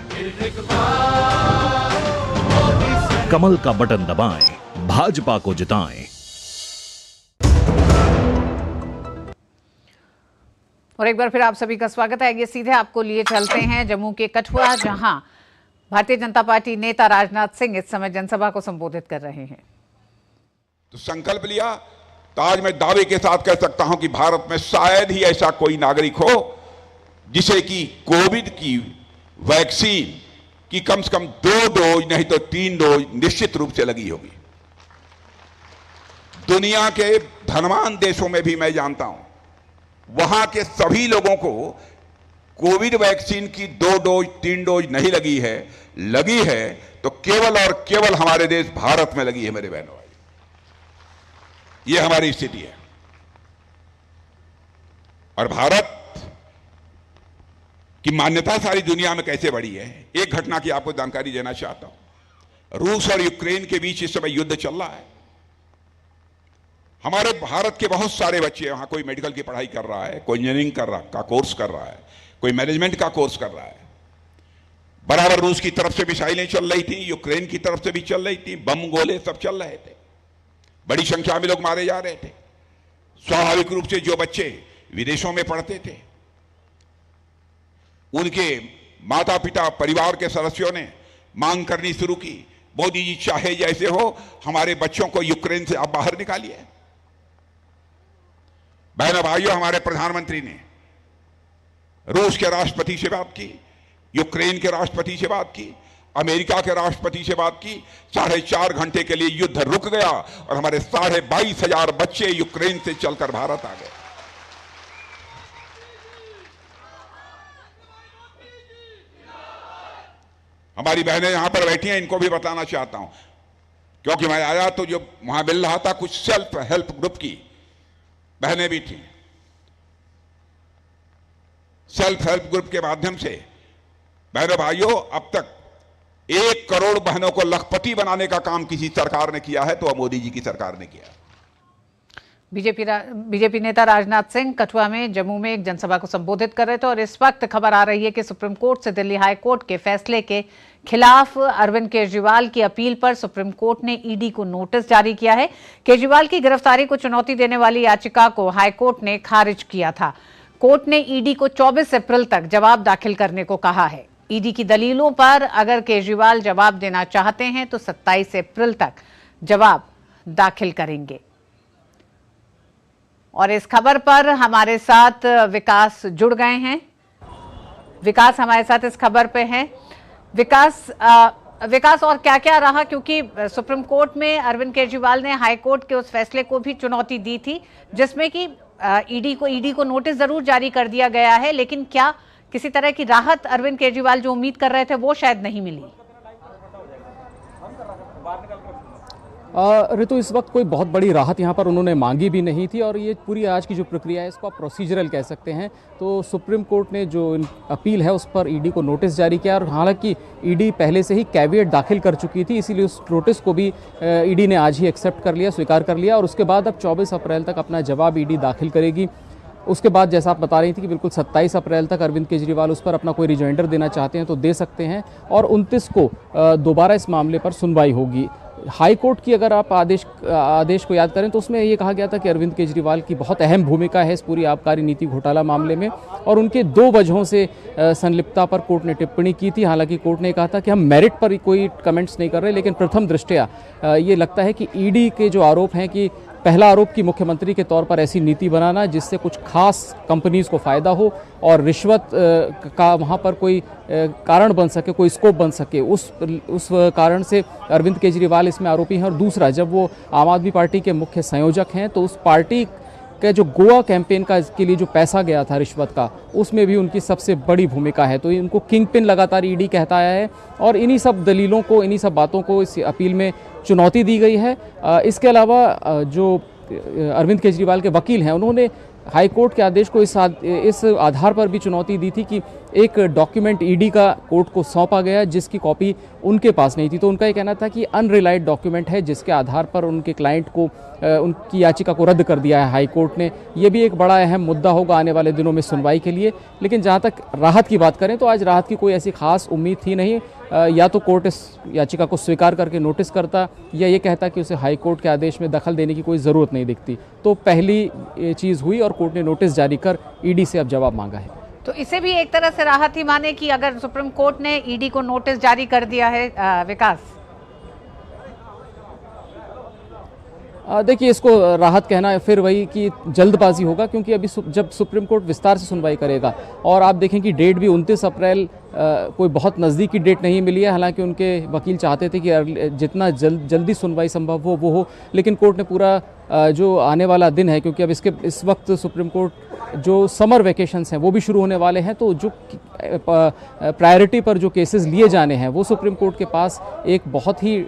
कमल का बटन दबाएं, भाजपा को जिताएं। और एक बार फिर आप सभी का स्वागत है। ये सीधे आपको लिए चलते हैं जम्मू के कठुआ, जहां भारतीय जनता पार्टी नेता राजनाथ सिंह इस समय जनसभा को संबोधित कर रहे हैं। तो संकल्प लिया, तो आज मैं दावे के साथ कह सकता हूं कि भारत में शायद ही ऐसा कोई नागरिक हो जिसे कि कोविड की वैक्सीन की कम से कम 2 डोज नहीं तो 3 डोज निश्चित रूप से लगी होगी। दुनिया के धनवान देशों में भी मैं जानता हूं, वहां के सभी लोगों को कोविड वैक्सीन की 2 डोज 3 डोज नहीं लगी है, लगी है तो केवल और केवल हमारे देश भारत में लगी है। मेरे बहनों, ये हमारी स्थिति है। और भारत की मान्यता सारी दुनिया में कैसे बढ़ी है, एक घटना की आपको जानकारी देना चाहता हूं। रूस और यूक्रेन के बीच इस समय युद्ध चल रहा है। हमारे भारत के बहुत सारे बच्चे वहां, कोई मेडिकल की पढ़ाई कर रहा है, कोई इंजीनियरिंग का कोर्स कर रहा है, कोई मैनेजमेंट का कोर्स कर रहा है। बराबर रूस की तरफ से मिसाइलें चल रही थी, यूक्रेन की तरफ से भी चल रही थी, बम गोले सब चल रहे थे, बड़ी संख्या में लोग मारे जा रहे थे। स्वाभाविक रूप से जो बच्चे विदेशों में पढ़ते थे, उनके माता पिता परिवार के सदस्यों ने मांग करनी शुरू की, मोदी जी चाहे जैसे हो हमारे बच्चों को यूक्रेन से आप बाहर निकालिए। बहनों भाइयों, हमारे प्रधानमंत्री ने रूस के राष्ट्रपति से बात की, यूक्रेन के राष्ट्रपति से बात की, अमेरिका के राष्ट्रपति से बात की। 4.5 घंटे के लिए युद्ध रुक गया और हमारे 22,500 बच्चे यूक्रेन से चलकर भारत आ गए। हमारी बहनें यहां पर बैठी हैं, इनको भी बताना चाहता हूं, क्योंकि मैं आया तो जो वहां मिल रहा था कुछ सेल्फ हेल्प ग्रुप की बहनें भी थी। सेल्फ हेल्प ग्रुप के माध्यम से बहनों भाइयों, अब तक 1 करोड़ बहनों को लखपति बनाने का काम किसी सरकार ने किया है तो मोदी जी की सरकार ने किया। बीजेपी नेता राजनाथ सिंह कठुआ में जम्मू में एक जनसभा को संबोधित कर रहे थे और इस वक्त खबर आ रही है कि सुप्रीम कोर्ट से दिल्ली हाई कोर्ट के फैसले के खिलाफ अरविंद केजरीवाल की अपील पर सुप्रीम कोर्ट ने ईडी को नोटिस जारी किया है। केजरीवाल की गिरफ्तारी को चुनौती देने वाली याचिका को हाई कोर्ट ने खारिज किया था। कोर्ट ने ईडी को 24 अप्रैल तक जवाब दाखिल करने को कहा है। ईडी की दलीलों पर अगर केजरीवाल जवाब देना चाहते हैं तो 27 अप्रैल तक जवाब दाखिल करेंगे। और इस खबर पर हमारे साथ विकास जुड़ गए हैं। विकास हमारे साथ इस खबर पे हैं। विकास और क्या क्या रहा, क्योंकि सुप्रीम कोर्ट में अरविंद केजरीवाल ने हाई कोर्ट के उस फैसले को भी चुनौती दी थी जिसमें कि ईडी को नोटिस जरूर जारी कर दिया गया है, लेकिन क्या किसी तरह की राहत अरविंद केजरीवाल जो उम्मीद कर रहे थे वो शायद नहीं मिली। ऋतु, इस वक्त कोई बहुत बड़ी राहत यहाँ पर उन्होंने मांगी भी नहीं थी और ये पूरी आज की जो प्रक्रिया है इसको आप प्रोसीजरल कह सकते हैं। तो सुप्रीम कोर्ट ने जो अपील है उस पर ईडी को नोटिस जारी किया और हालांकि ईडी पहले से ही कैविएट दाखिल कर चुकी थी, इसीलिए उस नोटिस को भी ईडी ने आज ही एक्सेप्ट कर लिया, स्वीकार कर लिया और उसके बाद अब 24 अप्रैल तक अपना जवाब ईडी दाखिल करेगी। उसके बाद जैसा आप बता रही थी कि बिल्कुल 27 अप्रैल तक अरविंद केजरीवाल उस पर अपना कोई रिजॉइंडर देना चाहते हैं तो दे सकते हैं और 29 को दोबारा इस मामले पर सुनवाई होगी। हाई कोर्ट की अगर आप आदेश को याद करें तो उसमें ये कहा गया था कि अरविंद केजरीवाल की बहुत अहम भूमिका है इस पूरी आबकारी नीति घोटाला मामले में और उनके 2 वजहों से संलिप्तता पर कोर्ट ने टिप्पणी की थी। हालांकि कोर्ट ने कहा था कि हम मेरिट पर कोई कमेंट्स नहीं कर रहे, लेकिन प्रथम दृष्टया ये लगता है कि ईडी के जो आरोप हैं कि पहला आरोप कि मुख्यमंत्री के तौर पर ऐसी नीति बनाना जिससे कुछ खास कंपनीज को फ़ायदा हो और रिश्वत का वहाँ पर कोई कारण बन सके, कोई स्कोप बन सके, उस कारण से अरविंद केजरीवाल इसमें आरोपी हैं। और दूसरा, जब वो आम आदमी पार्टी के मुख्य संयोजक हैं तो उस पार्टी का जो गोवा कैंपेन के लिए जो पैसा गया था रिश्वत का, उसमें भी उनकी सबसे बड़ी भूमिका है। तो इनको किंग पिन लगातार ईडी कहता आया है और इन्हीं सब दलीलों को, इन्हीं सब बातों को इस अपील में चुनौती दी गई है। इसके अलावा जो अरविंद केजरीवाल के वकील हैं उन्होंने हाई कोर्ट के आदेश को इस आधार पर भी चुनौती दी थी कि एक डॉक्यूमेंट ईडी का कोर्ट को सौंपा गया जिसकी कॉपी उनके पास नहीं थी। तो उनका ये कहना था कि अनरिलाइड डॉक्यूमेंट है जिसके आधार पर उनके क्लाइंट को उनकी याचिका को रद्द कर दिया है हाई कोर्ट ने। ये भी एक बड़ा अहम मुद्दा होगा आने वाले दिनों में सुनवाई के लिए। लेकिन जहाँ तक राहत की बात करें तो आज राहत की कोई ऐसी खास उम्मीद थी नहीं। या तो कोर्ट इस याचिका को स्वीकार करके नोटिस करता या ये कहता कि उसे हाई कोर्ट के आदेश में दखल देने की कोई ज़रूरत नहीं दिखती। तो पहली चीज़ हुई और कोर्ट ने नोटिस जारी कर ईडी से अब जवाब मांगा है। तो इसे भी एक तरह से राहत ही माने कि अगर सुप्रीम कोर्ट ने ईडी को नोटिस जारी कर दिया है। विकास, देखिए, इसको राहत कहना फिर वही कि जल्दबाजी होगा, क्योंकि अभी जब सुप्रीम कोर्ट विस्तार से सुनवाई करेगा और आप देखें कि डेट भी 29 अप्रैल कोई बहुत नज़दीक की डेट नहीं मिली है। हालांकि उनके वकील चाहते थे कि जितना जल्दी सुनवाई संभव हो वो हो, लेकिन कोर्ट ने पूरा जो आने वाला दिन है, क्योंकि अब इस वक्त सुप्रीम कोर्ट जो समर वेकेशंस हैं वो भी शुरू होने वाले हैं, तो जो प्रायोरिटी पर जो केसेस लिए जाने हैं वो सुप्रीम कोर्ट के पास एक बहुत ही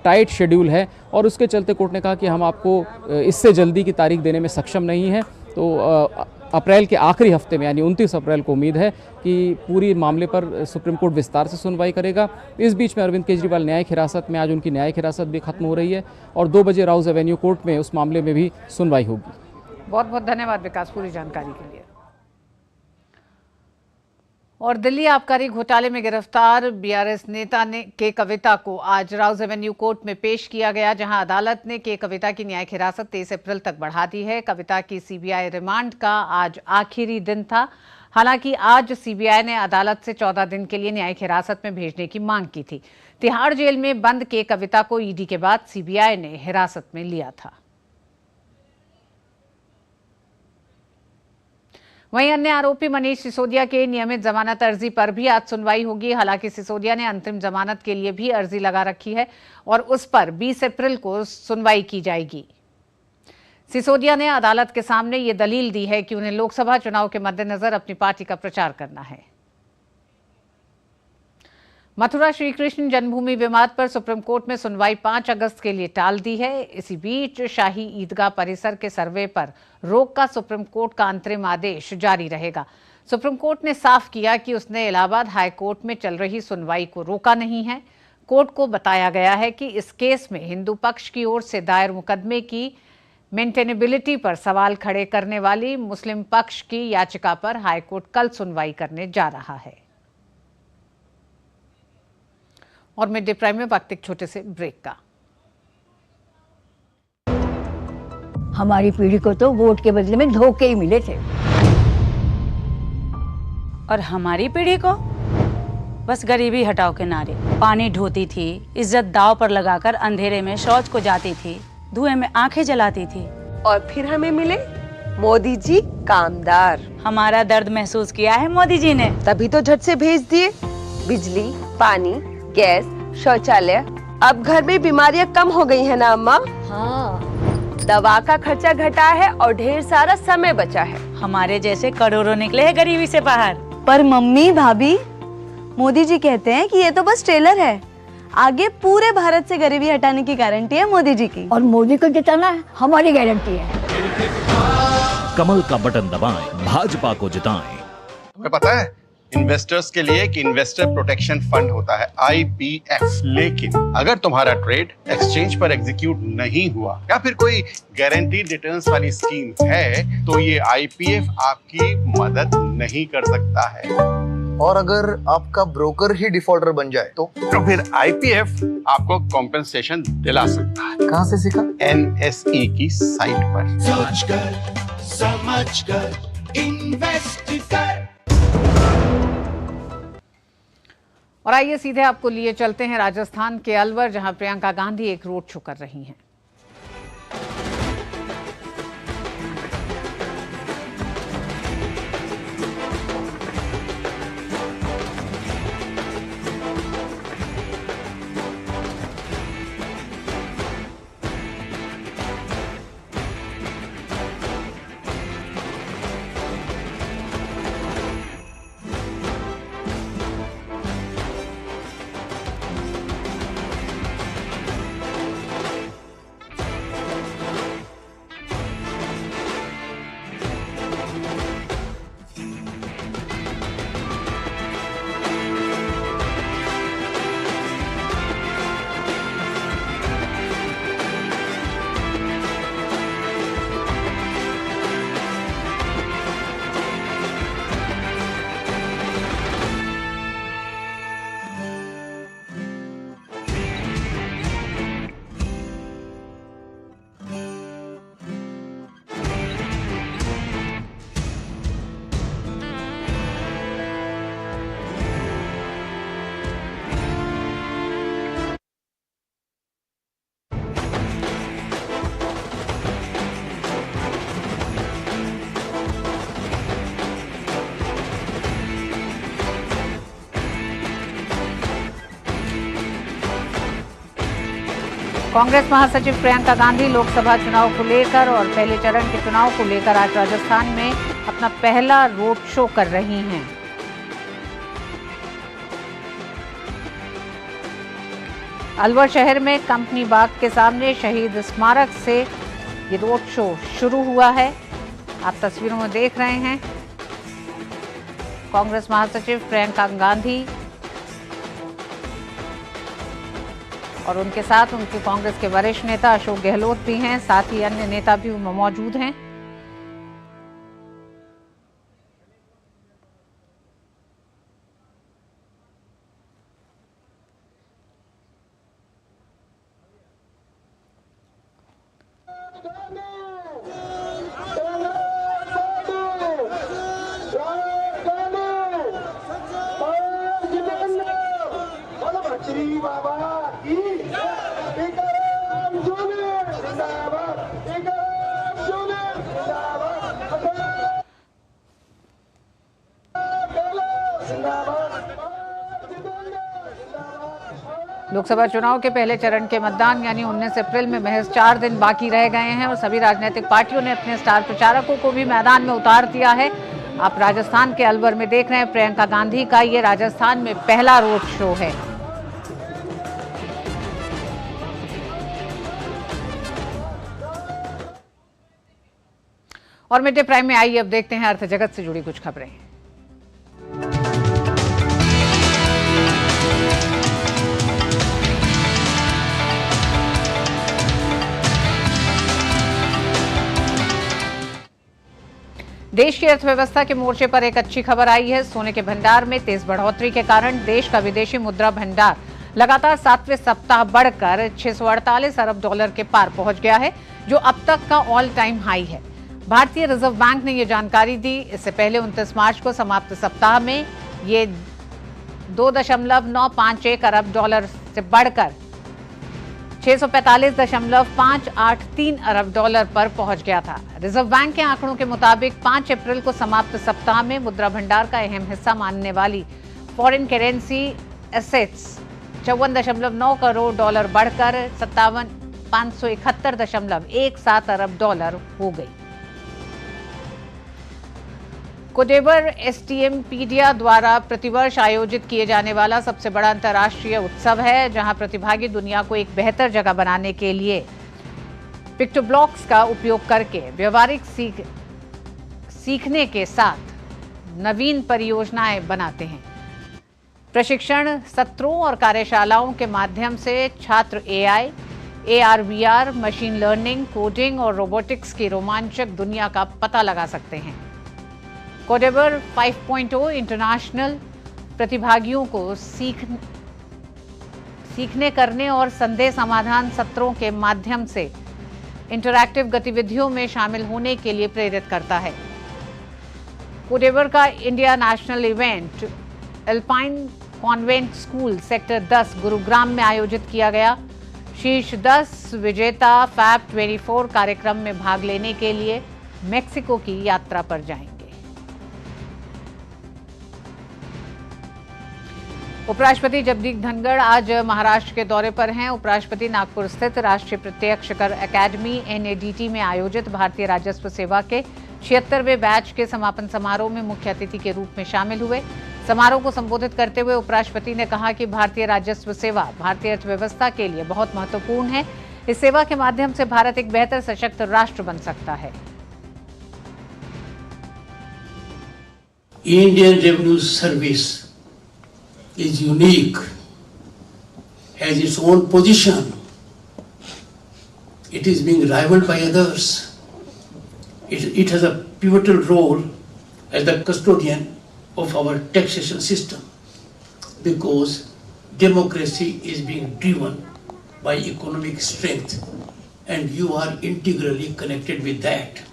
टाइट शेड्यूल है और उसके चलते कोर्ट ने कहा कि हम आपको इससे जल्दी की तारीख देने में सक्षम नहीं है। तो अप्रैल के आखिरी हफ्ते में यानी 29 अप्रैल को उम्मीद है कि पूरी मामले पर सुप्रीम कोर्ट विस्तार से सुनवाई करेगा। इस बीच में अरविंद केजरीवाल न्यायिक हिरासत में, आज उनकी न्यायिक हिरासत भी खत्म हो रही है और 2 बजे राउज एवेन्यू कोर्ट में उस मामले में भी सुनवाई होगी। बहुत बहुत धन्यवाद विकास पूरी जानकारी के लिए। और दिल्ली आबकारी घोटाले में गिरफ्तार बीआरएस नेता के कविता को आज राउज एवेन्यू कोर्ट में पेश किया गया, जहां अदालत ने के कविता की न्यायिक हिरासत 23 अप्रैल तक बढ़ा दी है। कविता की सीबीआई रिमांड का आज आखिरी दिन था। हालांकि आज सीबीआई ने अदालत से 14 दिन के लिए न्यायिक हिरासत में भेजने की मांग की थी। तिहाड़ जेल में बंद के कविता को ईडी के बाद सीबीआई ने हिरासत में लिया था। वहीं अन्य आरोपी मनीष सिसोदिया के नियमित जमानत अर्जी पर भी आज सुनवाई होगी। हालांकि सिसोदिया ने अंतरिम जमानत के लिए भी अर्जी लगा रखी है और उस पर 20 अप्रैल को सुनवाई की जाएगी। सिसोदिया ने अदालत के सामने ये दलील दी है कि उन्हें लोकसभा चुनाव के मद्देनजर अपनी पार्टी का प्रचार करना है। मथुरा श्री कृष्ण जन्मभूमि विवाद पर सुप्रीम कोर्ट में सुनवाई 5 अगस्त के लिए टाल दी है। इसी बीच शाही ईदगाह परिसर के सर्वे पर रोक का सुप्रीम कोर्ट का अंतरिम आदेश जारी रहेगा। सुप्रीम कोर्ट ने साफ किया कि उसने इलाहाबाद हाई कोर्ट में चल रही सुनवाई को रोका नहीं है। कोर्ट को बताया गया है कि इस केस में हिंदू पक्ष की ओर से दायर मुकदमे की मेंटेनेबिलिटी पर सवाल खड़े करने वाली मुस्लिम पक्ष की याचिका पर हाईकोर्ट कल सुनवाई करने जा रहा है। और मिड डे प्राइम में वक्त एक छोटे से ब्रेक का। हमारी पीढ़ी को तो वोट के बदले में धोखे ही मिले थे, और हमारी पीढ़ी को बस गरीबी हटाओ के नारे। पानी ढोती थी, इज्जत दांव पर लगाकर अंधेरे में शौच को जाती थी, धुएं में आंखें जलाती थी, और फिर हमें मिले मोदी जी कामदार। हमारा दर्द महसूस किया है मोदी जी ने, तभी तो झट से भेज दिए बिजली, पानी, गैस, शौचालय। अब घर में बीमारियां कम हो गई है ना अम्मा? हाँ। दवा का खर्चा घटा है और ढेर सारा समय बचा है। हमारे जैसे करोड़ों निकले हैं गरीबी से बाहर। पर मम्मी भाभी, मोदी जी कहते हैं कि ये तो बस ट्रेलर है, आगे पूरे भारत से गरीबी हटाने की गारंटी है मोदी जी की। और मोदी को जिताना है हमारी गारंटी है। कमल का बटन दबाएं, भाजपा को जिताएं। तुम्हें पता है इन्वेस्टर्स के लिए एक इन्वेस्टर प्रोटेक्शन फंड होता है IPF, लेकिन अगर तुम्हारा ट्रेड एक्सचेंज पर एग्जीक्यूट नहीं हुआ या फिर कोई गारंटीड रिटर्न्स वाली स्कीम है तो ये IPF आपकी मदद नहीं कर सकता है। और अगर आपका ब्रोकर ही डिफॉल्टर बन जाए तो फिर IPF आपको कॉम्पेंसेशन दिला सकता है। कहाँ से सीखा? NSE की साइट पर। सोचकर समझकर इन्वेस्ट कर। और आइए सीधे आपको लिए चलते हैं राजस्थान के अलवर, जहां प्रियंका गांधी एक रोड शो कर रही हैं। कांग्रेस महासचिव प्रियंका गांधी लोकसभा चुनाव को लेकर और पहले चरण के चुनाव को लेकर आज राजस्थान में अपना पहला रोड शो कर रही हैं। अलवर शहर में कंपनी बाग के सामने शहीद स्मारक से ये रोड शो शुरू हुआ है। आप तस्वीरों में देख रहे हैं कांग्रेस महासचिव प्रियंका गांधी और उनके साथ उनके कांग्रेस के वरिष्ठ नेता अशोक गहलोत भी हैं, साथ ही अन्य नेता भी मौजूद हैं। लोकसभा चुनाव के पहले चरण के मतदान यानी 19 अप्रैल में महज 4 दिन बाकी रह गए हैं और सभी राजनीतिक पार्टियों ने अपने स्टार प्रचारकों को भी मैदान में उतार दिया है। आप राजस्थान के अलवर में देख रहे हैं प्रियंका गांधी का ये राजस्थान में पहला रोड शो है। और मिड डे प्राइम में आइए अब देखते हैं अर्थ जगत से जुड़ी कुछ खबरें। देश की अर्थव्यवस्था के मोर्चे पर एक अच्छी खबर आई है। सोने के भंडार में तेज बढ़ोतरी के कारण देश का विदेशी मुद्रा भंडार लगातार 7वें सप्ताह बढ़कर $648 अरब के पार पहुंच गया है, जो अब तक का ऑल टाइम हाई है। भारतीय रिजर्व बैंक ने ये जानकारी दी। इससे पहले 29 मार्च को समाप्त सप्ताह में ये $2.951 अरब से बढ़कर $645.583 अरब पर पहुंच गया था। रिजर्व बैंक के आंकड़ों के मुताबिक 5 अप्रैल को समाप्त सप्ताह में मुद्रा भंडार का अहम हिस्सा मानने वाली फॉरेन करेंसी एसेट्स $54.9 करोड़ बढ़कर $571.17 अरब हो गई। कोडेबर एसटीएमपीडिया द्वारा प्रतिवर्ष आयोजित किए जाने वाला सबसे बड़ा अंतर्राष्ट्रीय उत्सव है, जहां प्रतिभागी दुनिया को एक बेहतर जगह बनाने के लिए पिक्टोब्लॉक्स का उपयोग करके व्यवहारिक सीखने के साथ नवीन परियोजनाएं बनाते हैं। प्रशिक्षण सत्रों और कार्यशालाओं के माध्यम से छात्र AI, AR/VR, machine learning, coding और रोबोटिक्स की रोमांचक दुनिया का पता लगा सकते हैं। कोडेबर 5.0 इंटरनेशनल प्रतिभागियों को सीखने करने और संदेह समाधान सत्रों के माध्यम से इंटरैक्टिव गतिविधियों में शामिल होने के लिए प्रेरित करता है। कोडेबर का India national event alpine convent school sector 10 Gurugram में आयोजित किया गया। शीर्ष 10 विजेता फैब 24 कार्यक्रम में भाग लेने के लिए मेक्सिको की यात्रा पर जाएंगे। उपराष्ट्रपति जगदीप धनखड़ आज महाराष्ट्र के दौरे पर हैं। उपराष्ट्रपति नागपुर स्थित राष्ट्रीय प्रत्यक्ष कर अकादमी NADT में आयोजित भारतीय राजस्व सेवा के 76वें बैच के समापन समारोह में मुख्य अतिथि के रूप में शामिल हुए। समारोह को संबोधित करते हुए उपराष्ट्रपति ने कहा कि भारतीय राजस्व सेवा भारतीय अर्थव्यवस्था के लिए बहुत महत्वपूर्ण है। इस सेवा के माध्यम से भारत एक बेहतर सशक्त राष्ट्र बन सकता है। Indian revenue service is unique, has its own position. It is being rivaled by others. It has a pivotal role as the custodian of our taxation system, because democracy is being driven by economic strength and you are integrally connected with that.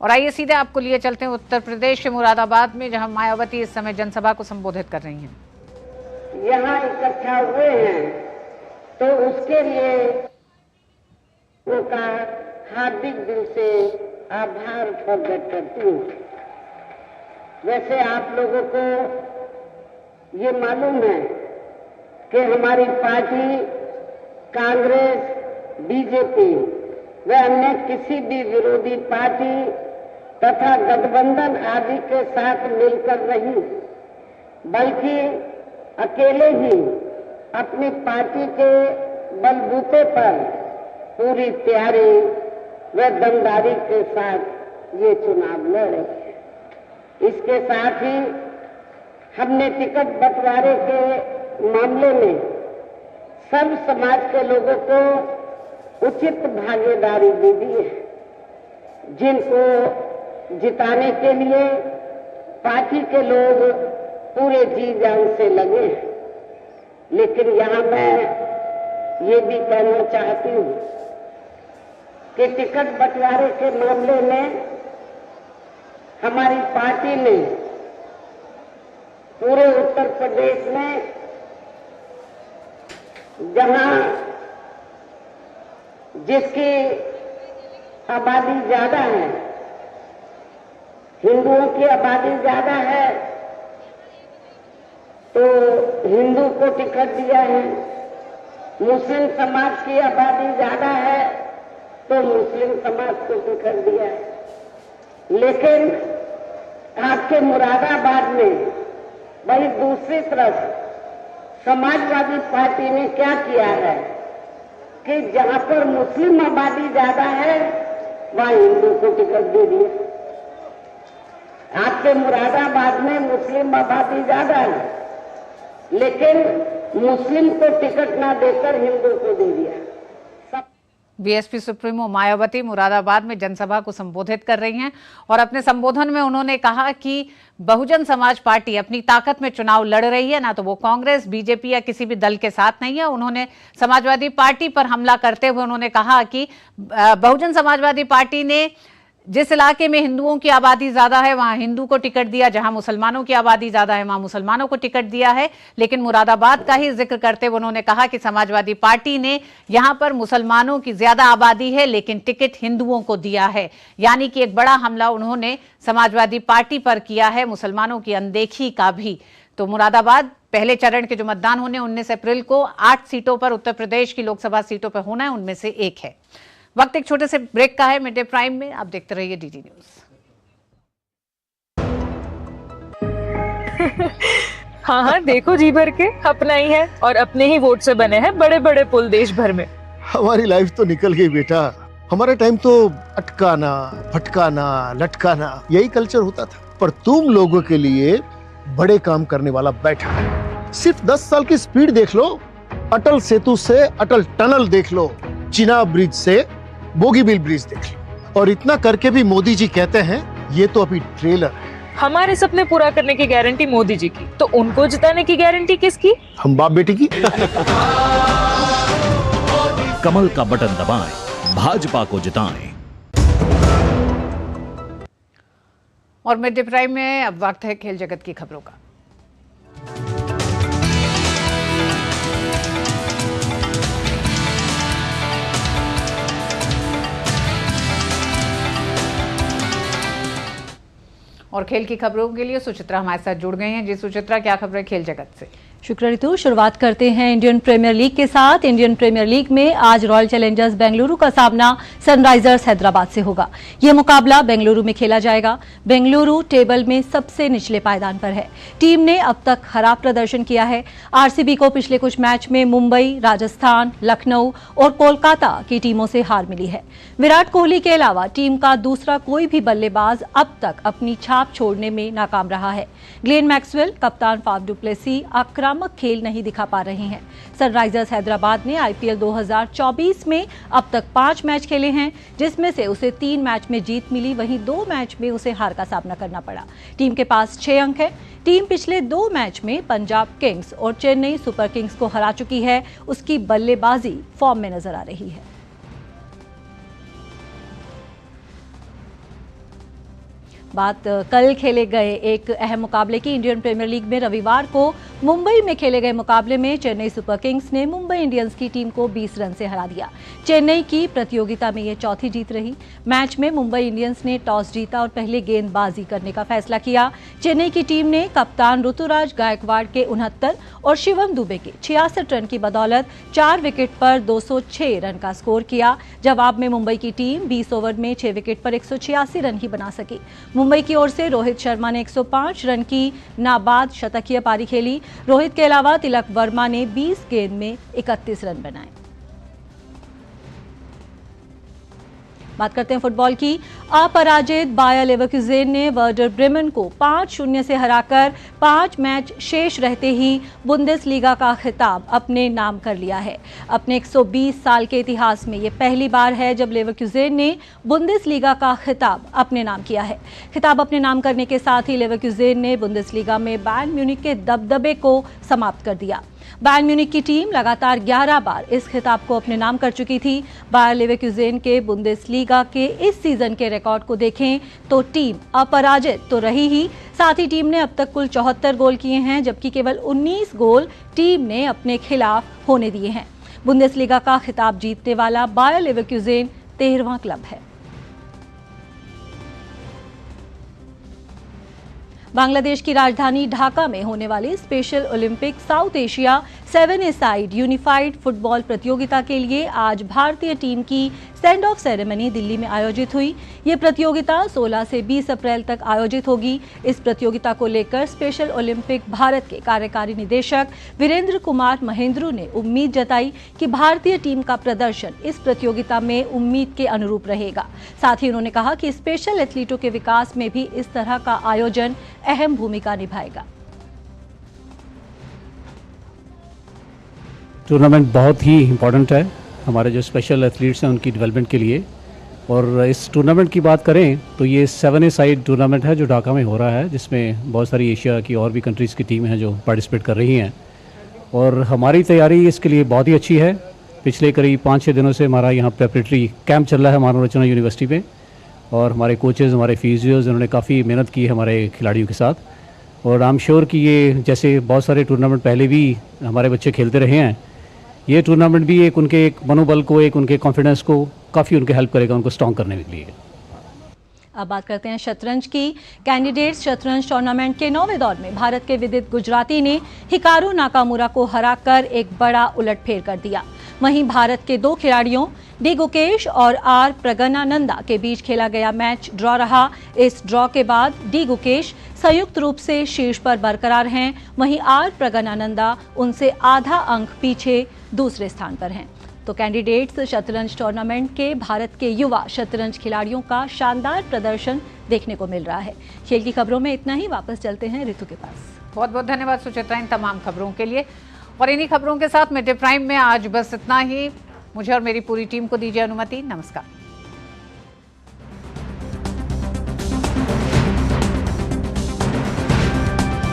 और आइए सीधे आपको लिए चलते हैं उत्तर प्रदेश के मुरादाबाद में, जहां मायावती इस समय जनसभा को संबोधित कर रही हैं। यहाँ इकट्ठा हुए हैं तो उसके लिए उनका हार्दिक दिल से आभार प्रकट करती हूँ। वैसे आप लोगों को ये मालूम है कि हमारी पार्टी कांग्रेस, बीजेपी व अन्य किसी भी विरोधी पार्टी तथा गठबंधन आदि के साथ मिलकर नहीं, बल्कि अकेले ही अपनी पार्टी के बलबूते पर पूरी तैयारी व दमदारी के साथ ये चुनाव लड़े। इसके साथ ही हमने टिकट बंटवारे के मामले में सब समाज के लोगों को उचित भागीदारी भी दी है, जिनको जिताने के लिए पार्टी के लोग पूरे जी जान से लगे हैं। लेकिन यहाँ मैं ये भी कहना चाहती हूँ कि टिकट बंटवारे के मामले में हमारी पार्टी ने पूरे उत्तर प्रदेश में जहां जिसकी आबादी ज्यादा है, हिंदुओं की आबादी ज्यादा है, तो हिंदू को टिकट दिया है। मुस्लिम समाज की आबादी ज्यादा है तो मुस्लिम समाज को टिकट दिया है। लेकिन आपके मुरादाबाद में वही दूसरी तरफ समाजवादी पार्टी ने क्या किया है कि जहां पर मुस्लिम आबादी ज्यादा है वहां हिंदू को टिकट दे दिया। आपके मुरादाबाद में मुस्लिम आबादी ज्यादा है, लेकिन मुस्लिम को टिकट ना देकर हिंदू को दे दिया। बीएसपी सुप्रीमो मायावती मुरादाबाद में जनसभा को संबोधित कर रही हैं और अपने संबोधन में उन्होंने कहा कि बहुजन समाज पार्टी अपनी ताकत में चुनाव लड़ रही है, ना तो वो कांग्रेस, बीजेपी या किसी भी दल के साथ नहीं है। उन्होंने समाजवादी पार्टी पर हमला करते हुए उन्होंने कहा कि बहुजन समाजवादी पार्टी ने जिस इलाके में हिंदुओं की आबादी ज्यादा है वहां हिंदू को टिकट दिया, जहां मुसलमानों की आबादी ज्यादा है वहां मुसलमानों को टिकट दिया है। लेकिन मुरादाबाद का ही जिक्र करते हुए उन्होंने कहा कि समाजवादी पार्टी ने यहां पर मुसलमानों की ज्यादा आबादी है लेकिन टिकट हिंदुओं को दिया है। यानी कि एक बड़ा हमला उन्होंने समाजवादी पार्टी पर किया है, मुसलमानों की अनदेखी का भी। तो मुरादाबाद पहले चरण के जो मतदान होने 19 अप्रैल को 8 सीटों पर उत्तर प्रदेश की लोकसभा सीटों पर होना है, उनमें से एक है। वक्त एक छोटे से ब्रेक का है। मिड डे प्राइम में आप देखते रहिए डीडी न्यूज। हाँ हाँ, देखो जी भर के अपना ही है और अपने ही वोट से बने हैं बड़े बड़े पुल देश भर में। हमारी लाइफ तो निकल गई बेटा, हमारे टाइम तो अटकाना, फटकाना, लटकाना यही कल्चर होता था। पर तुम लोगों के लिए बड़े काम करने वाला बैठा है। सिर्फ 10 साल की स्पीड देख लो, अटल सेतु से अटल टनल देख लो, चिनाब ब्रिज से बोगीबिल ब्रिज देख लो। और इतना करके भी मोदी जी कहते हैं ये तो अभी ट्रेलर है। हमारे सपने पूरा करने की गारंटी मोदी जी की, तो उनको जिताने की गारंटी किसकी? हम बाप बेटी की। कमल का बटन दबाएं, भाजपा को जिताएं। और मिड डे प्राइम में अब वक्त है खेल जगत की खबरों का। और खेल की खबरों के लिए सुचित्रा हमारे साथ जुड़ गई हैं। जी सुचित्रा, क्या खबर है खेल जगत से? शुक्र ऋतु। शुरुआत करते हैं इंडियन प्रीमियर लीग के साथ। इंडियन प्रीमियर लीग में आज रॉयल चैलेंजर्स बेंगलुरु का सामना सनराइजर्स हैदराबाद से होगा। यह मुकाबला बेंगलुरु में खेला जाएगा। बेंगलुरु टेबल में सबसे निचले पायदान पर है। टीम ने अब तक खराब प्रदर्शन किया है। आरसीबी को पिछले कुछ मैच में मुंबई, राजस्थान, लखनऊ और कोलकाता की टीमों से हार मिली है। विराट कोहली के अलावा टीम का दूसरा कोई भी बल्लेबाज अब तक अपनी छाप छोड़ने में नाकाम रहा है। ग्लेन मैक्सवेल, कप्तान फाफ डु प्लेसी आक्रामक खेल नहीं दिखा पा रहे हैं। सनराइजर्स हैदराबाद ने आईपीएल 2024 में अब तक 5 मैच खेले हैं, जिसमें से उसे 3 मैच में जीत मिली, वहीं 2 मैच में उसे हार का सामना करना पड़ा। टीम के पास 6 अंक है। टीम पिछले 2 मैच में पंजाब किंग्स और चेन्नई सुपर किंग्स को हरा चुकी है। उसकी बल्लेबाजी फॉर्म में नजर आ रही है। बात कल खेले गए एक अहम मुकाबले की। इंडियन प्रीमियर लीग में रविवार को मुंबई में खेले गए मुकाबले में चेन्नई सुपर किंग्स ने मुंबई इंडियंस की टीम को 20 रन से हरा दिया। चेन्नई की प्रतियोगिता में ये चौथी जीत रही। मैच में मुंबई इंडियंस ने टॉस जीता और पहले गेंदबाजी करने का फैसला किया। चेन्नई की टीम ने कप्तान ऋतुराज गायकवाड़ के 69 और शिवम दुबे के 66 रन की बदौलत 4 विकेट पर 206 रन का स्कोर किया। जवाब में मुंबई की टीम 20 ओवर में 6 विकेट पर 186 रन ही बना सकी। मुंबई की ओर से रोहित शर्मा ने 105 रन की नाबाद शतकीय पारी खेली। रोहित के अलावा तिलक वर्मा ने 20 गेंद में 31 रन बनाए। बात करते हैं फुटबॉल की। अपराजित बायर लेवरकुसेन ने वर्डर ब्रेमेन को 5-0 से हराकर 5 मैच शेष रहते ही बुंदेसलीगा का खिताब अपने नाम कर लिया है। अपने 120 साल के इतिहास में ये पहली बार है जब लेवरकुसेन ने बुंदेसलीगा का खिताब अपने नाम किया है। खिताब अपने नाम करने के साथ ही लेवरकुसेन ने बुंदेसलीगा में बायर्न म्यूनिख के दबदबे को समाप्त कर दिया। बायर्न म्यूनिख की टीम लगातार 11 बार इस खिताब को अपने नाम कर चुकी थी। बायर लेवरकुसेन के बुंदेसलीगा के इस सीजन के रिकॉर्ड को देखें तो टीम अपराजित तो रही ही, साथ ही टीम ने अब तक कुल 74 गोल किए हैं, जबकि केवल 19 गोल टीम ने अपने खिलाफ होने दिए हैं। बुंदेसलीगा का खिताब जीतने वाला बायर लेवरकुसेन 13वां क्लब है। बांग्लादेश की राजधानी ढाका में होने वाली स्पेशल ओलंपिक साउथ एशिया 7-a-साइड यूनिफाइड फुटबॉल प्रतियोगिता के लिए आज भारतीय टीम की सेंड ऑफ सेरेमनी दिल्ली में आयोजित हुई। ये प्रतियोगिता 16 से 20 अप्रैल तक आयोजित होगी। इस प्रतियोगिता को लेकर स्पेशल ओलंपिक भारत के कार्यकारी निदेशक वीरेंद्र कुमार महेंद्रू ने उम्मीद जताई कि भारतीय टीम का प्रदर्शन इस प्रतियोगिता में उम्मीद के अनुरूप रहेगा। साथ ही उन्होंने कहा कि स्पेशल एथलीटों के विकास में भी इस तरह का आयोजन अहम भूमिका निभाएगा। टूर्नामेंट बहुत ही इम्पोर्टेंट है हमारे जो स्पेशल एथलीट्स हैं उनकी डेवलपमेंट के लिए। और इस टूर्नामेंट की बात करें तो ये 7-a-साइड टूर्नामेंट है जो ढाका में हो रहा है, जिसमें बहुत सारी एशिया की और भी कंट्रीज़ की टीम हैं जो पार्टिसिपेट कर रही हैं। और हमारी तैयारी इसके लिए बहुत ही अच्छी है। पिछले करीब 5-6 दिनों से हमारा यहाँ प्रेपरेटरी कैंप चल रहा है मानव यूनिवर्सिटी में, और हमारे कोचेज़, हमारे फिजियोज़, उन्होंने काफ़ी मेहनत की है हमारे खिलाड़ियों के साथ। और आई एम श्योर कि ये जैसे बहुत सारे टूर्नामेंट पहले भी हमारे बच्चे खेलते रहे हैं, ये टूर्नामेंट भी एक उनके एक मनोबल को, एक उनके कॉन्फिडेंस को काफ़ी उनके हेल्प करेगा उनको स्ट्रॉन्ग करने के लिए। अब बात करते हैं शतरंज की। कैंडिडेट्स शतरंज टूर्नामेंट के 9वें दौर में भारत के विदित गुजराती ने हिकारू नाकामुरा को हराकर एक बड़ा उलटफेर कर दिया। वहीं भारत के 2 खिलाड़ियों डी गुकेश और आर प्रगनानंदा के बीच खेला गया मैच ड्रॉ रहा। इस ड्रॉ के बाद डी गुकेश संयुक्त रूप से शीर्ष पर बरकरार हैं, वहीं आर प्रगनानंदा उनसे आधा अंक पीछे दूसरे स्थान पर हैं। तो कैंडिडेट्स शतरंज टूर्नामेंट के भारत के युवा शतरंज खिलाड़ियों का शानदार प्रदर्शन देखने को मिल रहा है। खेल की खबरों में इतना ही। वापस चलते हैं ऋतु के पास। बहुत बहुत धन्यवाद सुचित्रा इन तमाम खबरों के लिए। और इन्हीं खबरों के साथ मिड डे प्राइम में आज बस इतना ही। मुझे और मेरी पूरी टीम को दीजिए अनुमति। नमस्कार।